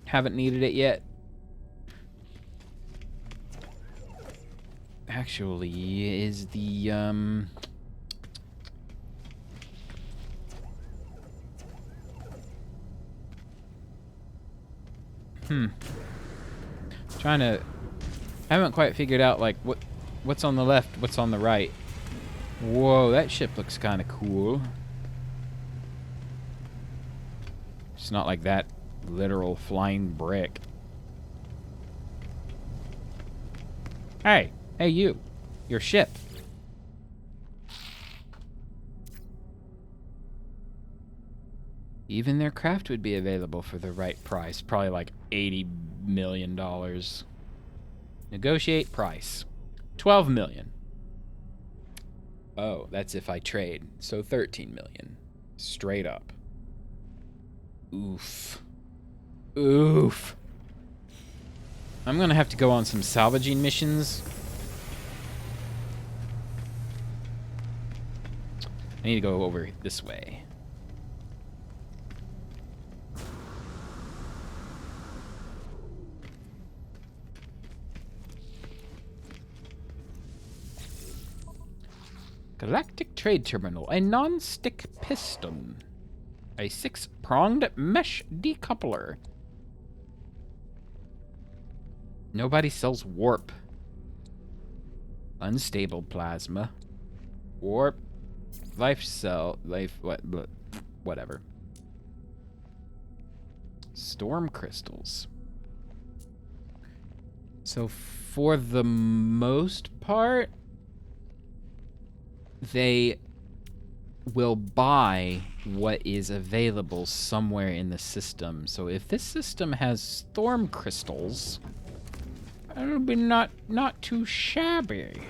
Speaker 1: Haven't needed it yet. Actually, is the, Trying to... I haven't quite figured out, like, what's on the left, what's on the right. Whoa, that ship looks kind of cool. It's not like that literal flying brick. Hey! Hey, you. Your ship. Even their craft would be available for the right price. Probably like $80 million. Negotiate price. $12 million. Oh, that's if I trade. So $13 million. Straight up. Oof. Oof. I'm gonna have to go on some salvaging missions. I need to go over this way. Galactic Trade Terminal. A non-stick piston. A 6-pronged mesh decoupler. Nobody sells warp. Unstable plasma. Warp. Life cell. Life. Whatever. Storm crystals. So for the most part, they will buy what is available somewhere in the system. So if this system has storm crystals, it'll be not too shabby.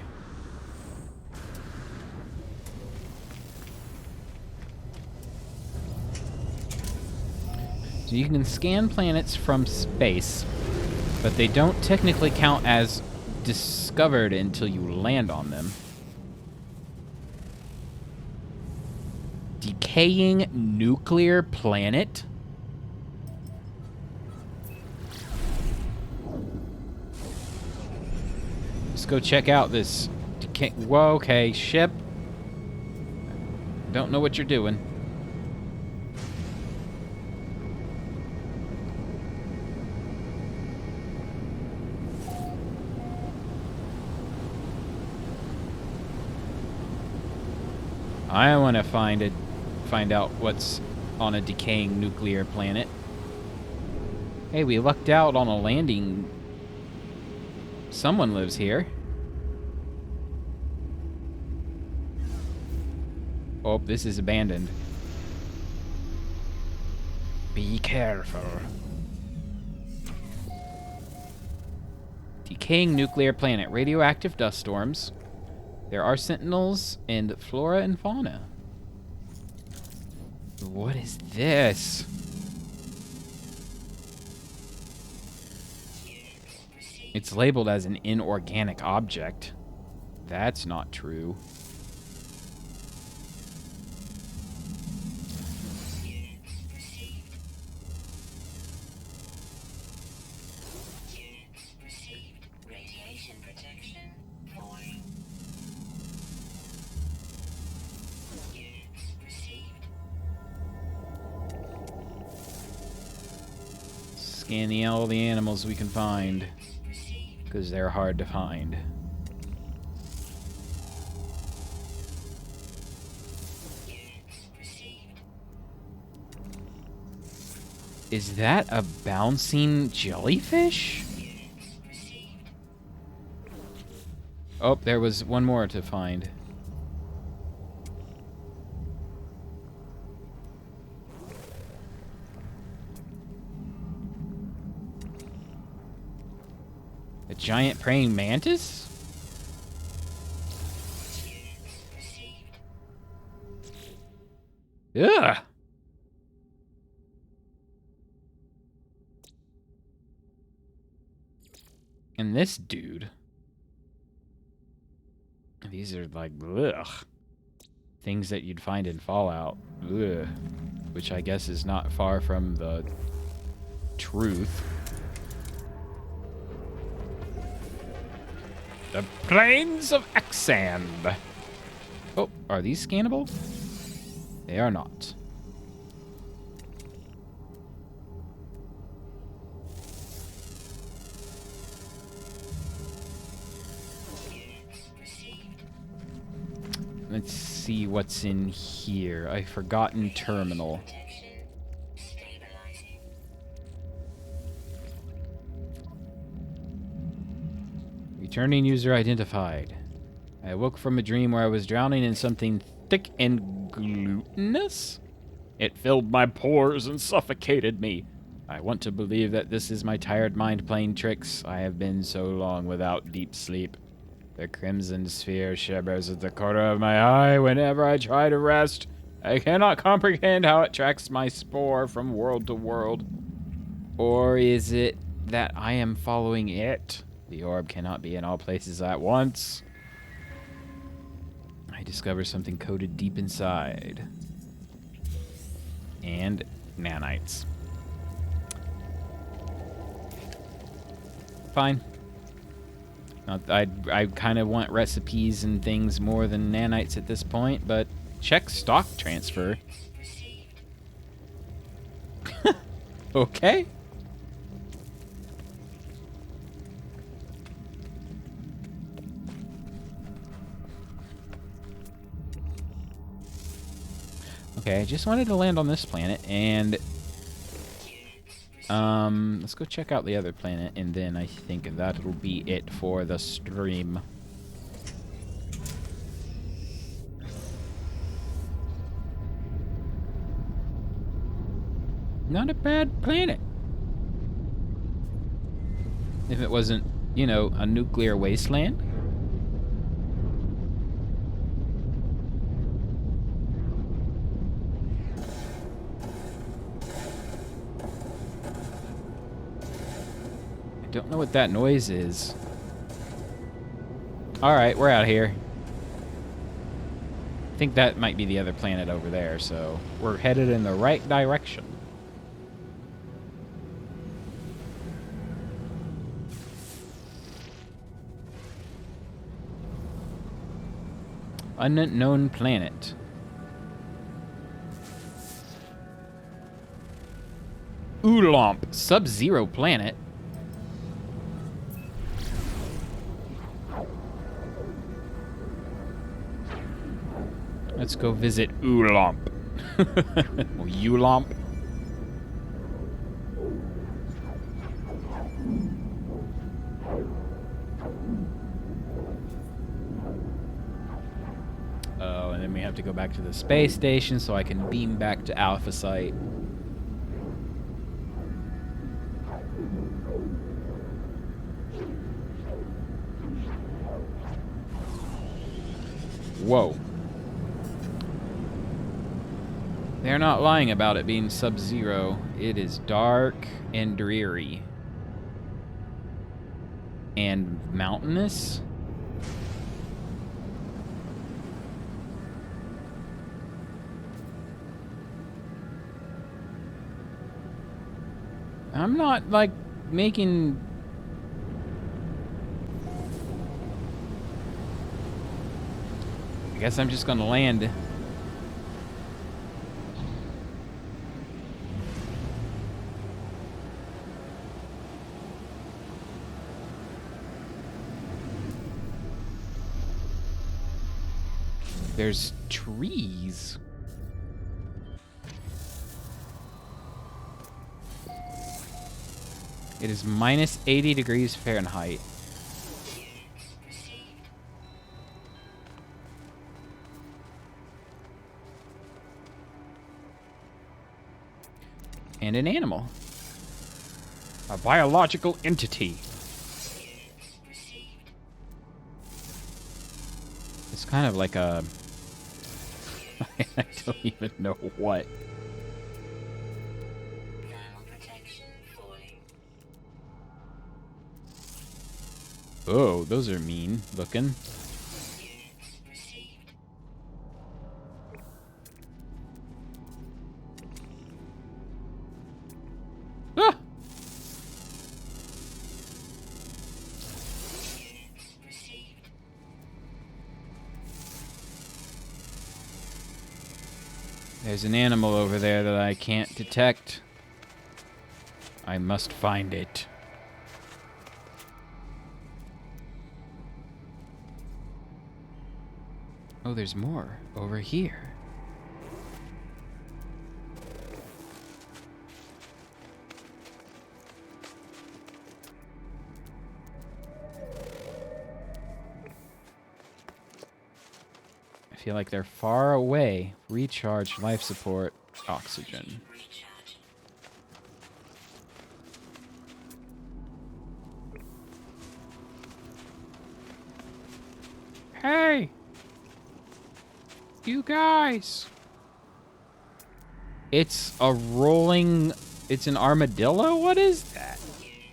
Speaker 1: So you can scan planets from space, but they don't technically count as discovered until you land on them. Decaying nuclear planet? Let's go check out this... Whoa, okay, ship. Don't know what you're doing. I want to find out what's on a decaying nuclear planet. Hey, we lucked out on a landing. Someone lives here. Oh, this is abandoned. Be careful. Decaying nuclear planet. Radioactive dust storms. There are sentinels and flora and fauna. What is this? It's labeled as an inorganic object. That's not true. Scan all the animals we can find, because they're hard to find. Is that a bouncing jellyfish? Oh, there was one more to find. A giant praying mantis? Ugh! And this dude. These are like, ugh. Things that you'd find in Fallout. Ugh. Which I guess is not far from the truth. The plains of Exand. Oh, are these scannable? They are not. Let's see what's in here. A forgotten terminal. Returning user identified. I awoke from a dream where I was drowning in something thick and glutinous. It filled my pores and suffocated me. I want to believe that this is my tired mind playing tricks. I have been so long without deep sleep. The crimson sphere shivers at the corner of my eye whenever I try to rest. I cannot comprehend how it tracks my spore from world to world. Or is it that I am following it? The orb cannot be in all places at once. I discover something coded deep inside. And nanites. Fine. I kind of want recipes and things more than nanites at this point, but check stock transfer. Okay. Okay, I just wanted to land on this planet, and let's go check out the other planet, and then I think that will be it for the stream. Not a bad planet. If it wasn't, you know, a nuclear wasteland. Don't know what that noise is. Alright, we're out here. I think that might be the other planet over there, so we're headed in the right direction. Unknown planet. Oolomp, Sub-Zero planet. Let's go visit Oolomp. Or Ulomp. Oh, and then we have to go back to the space station so I can beam back to Alpha Site. Whoa. They're not lying about it being Sub-Zero. It is dark and dreary. And mountainous? I'm not, like, making... I guess I'm just gonna land. There's trees. It is minus 80 degrees Fahrenheit. And an animal. A biological entity. It's kind of like a... I don't even know what. Oh, those are mean looking. Ah! There's an animal over there that I can't detect. I must find it. Oh, there's more over here. I feel like they're far away. Recharge, life support, oxygen. Hey! You guys! It's a rolling... It's an armadillo? What is that?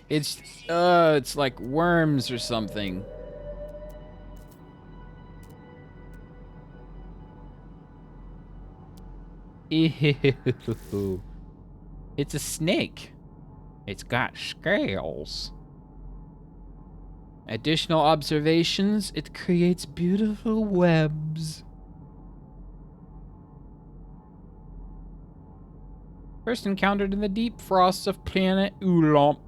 Speaker 1: It's like worms or something. Ew. It's a snake. It's got scales. Additional observations, it creates beautiful webs. First encountered in the deep frosts of planet Oolomp.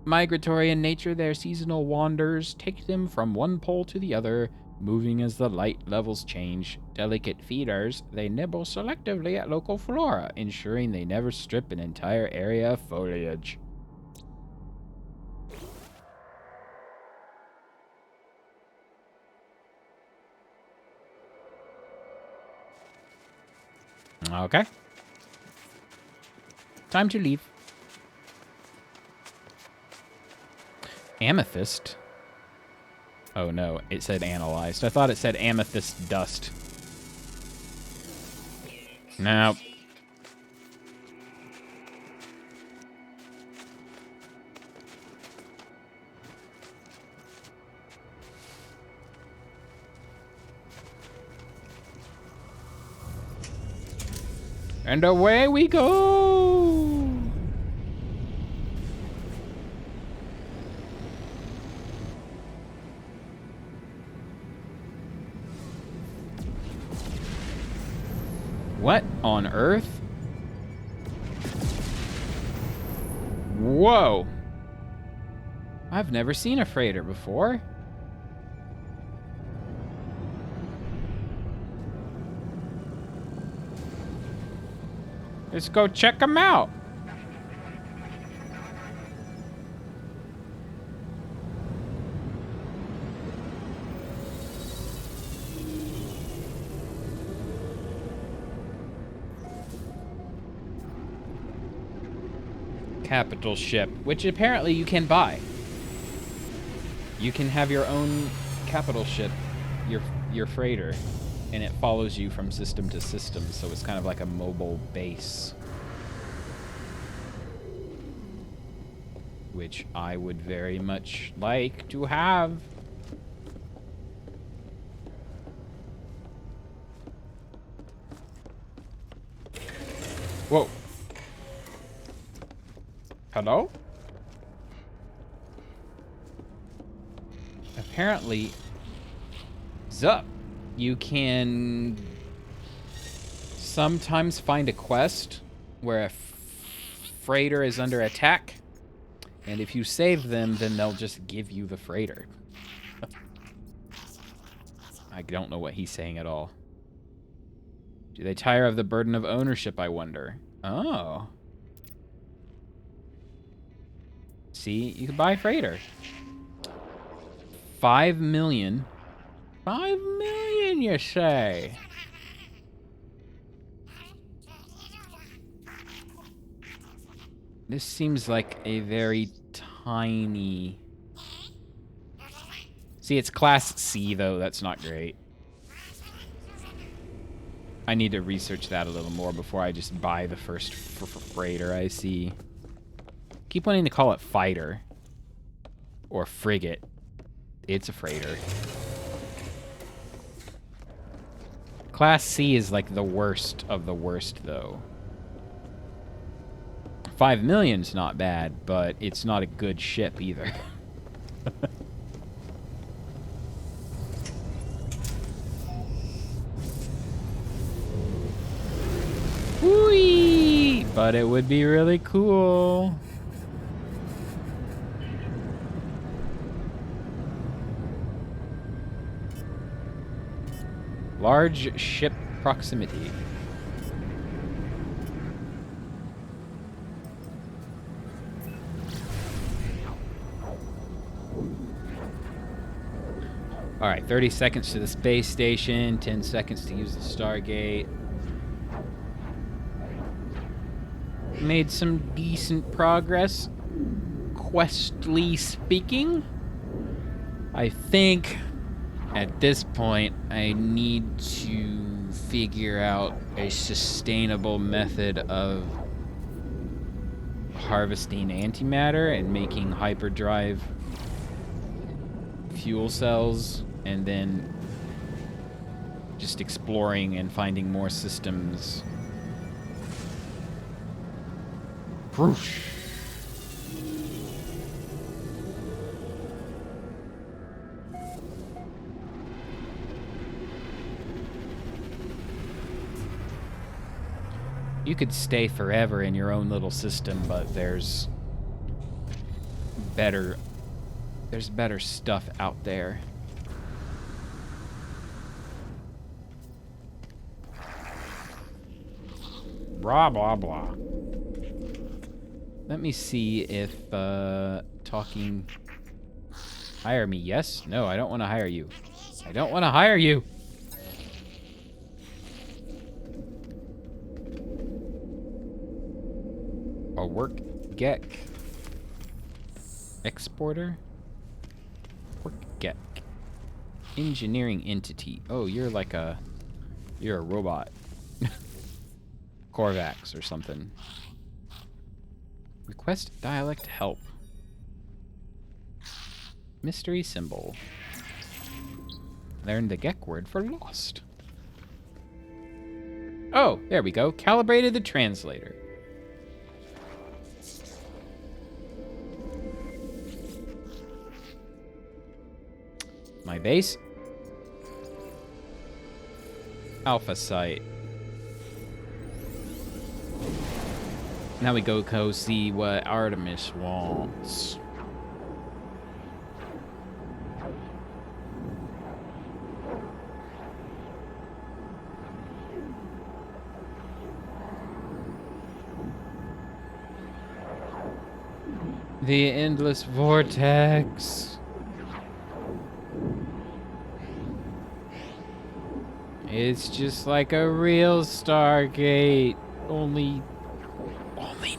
Speaker 1: Migratory in nature, their seasonal wanders take them from one pole to the other, moving as the light levels change. Delicate feeders, they nibble selectively at local flora, ensuring they never strip an entire area of foliage. Okay. Time to leave. Amethyst? Oh no, it said analyzed. I thought it said amethyst dust. No. And away we go! What on earth? Whoa. I've never seen a freighter before. Let's go check them out. Capital ship, which apparently you can buy. You can have your own capital ship, your freighter, and it follows you from system to system, so it's kind of like a mobile base. Which I would very much like to have. Whoa. Hello? Apparently, Zup, you can sometimes find a quest where a freighter is under attack, and if you save them, then they'll just give you the freighter. I don't know what he's saying at all. Do they tire of the burden of ownership, I wonder? Oh. See, you can buy a freighter. 5 million. 5 million, you say? This seems like a very tiny... See, it's Class C, though. That's not great. I need to research that a little more before I just buy the first freighter I see. Keep wanting to call it fighter. Or frigate. It's a freighter. Class C is like the worst of the worst, though. 5 million's not bad, but it's not a good ship either. Whee! But it would be really cool. Large ship proximity. All right, 30 seconds to the space station, 10 seconds to use the Stargate. Made some decent progress, questly speaking. I think at this point I need to figure out a sustainable method of harvesting antimatter and making hyperdrive fuel cells, and then just exploring and finding more systems. Whoosh. You could stay forever in your own little system, but there's better stuff out there. Blah, blah, blah. Let me see if, talking... Hire me, yes? No, I don't want to hire you. I don't want to hire you! A work get exporter? Work get engineering entity. Oh, you're a robot. Korvax or something. Request dialect help. Mystery symbol. Learn the Gek word for lost. Oh, there we go. Calibrated the translator. My base. Alpha site. Now we go see what Artemis wants. The endless vortex. It's just like a real Stargate, only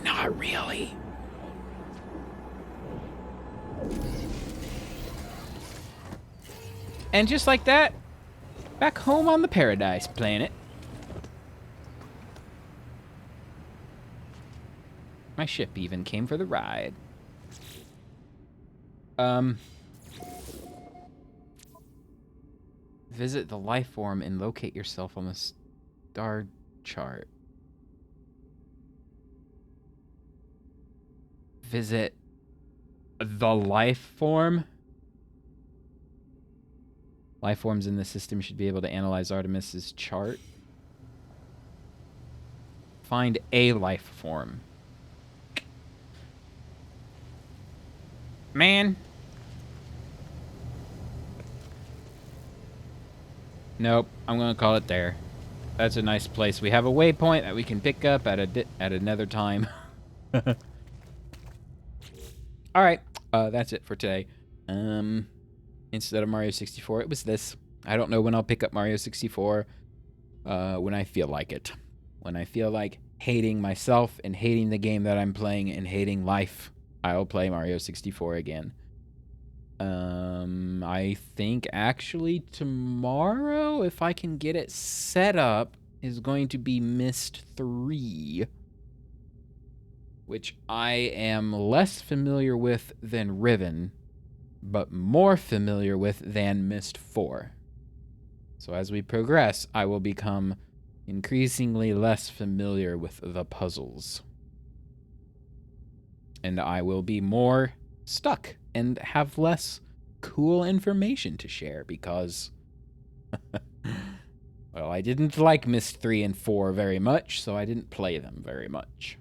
Speaker 1: not really. And just like that, back home on the Paradise planet. My ship even came for the ride. Visit the life form and locate yourself on the star chart. Visit the life form? Life forms in the system should be able to analyze Artemis's chart. Find a life form. Man. Nope, I'm gonna call it there. That's a nice place. We have a waypoint that we can pick up at another time. All right, that's it for today. Instead of Mario 64, it was this. I don't know when I'll pick up Mario 64. When I feel like it. When I feel like hating myself and hating the game that I'm playing and hating life, I'll play Mario 64 again. I think actually tomorrow, if I can get it set up, is going to be Myst 3, which I am less familiar with than Riven, but more familiar with than Myst 4. So as we progress, I will become increasingly less familiar with the puzzles. And I will be more stuck and have less cool information to share because, well, I didn't like Myst 3 and 4 very much, so I didn't play them very much.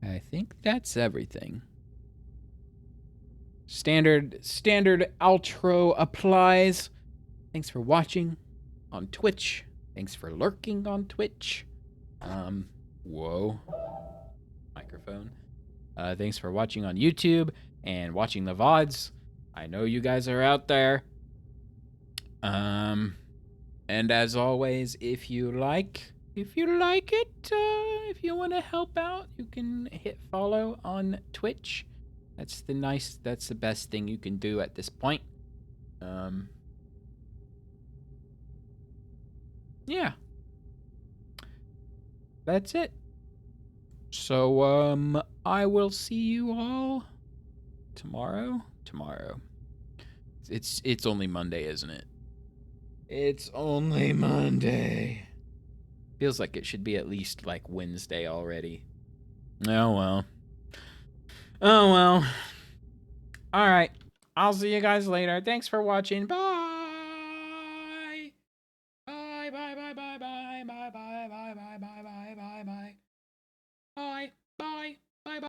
Speaker 1: I think that's everything. Standard outro applies. Thanks for watching on Twitch. Thanks for lurking on Twitch. Whoa. Microphone. Thanks for watching on YouTube and watching the VODs. I know you guys are out there. And as always, if you like it, if you want to help out, you can hit follow on Twitch. That's the best thing you can do at this point. Yeah. That's it. So, I will see you all tomorrow. It's only Monday, isn't it? It's only Monday. Feels like it should be at least like Wednesday already. Oh well. Oh well. All right. I'll see you guys later. Thanks for watching. Bye.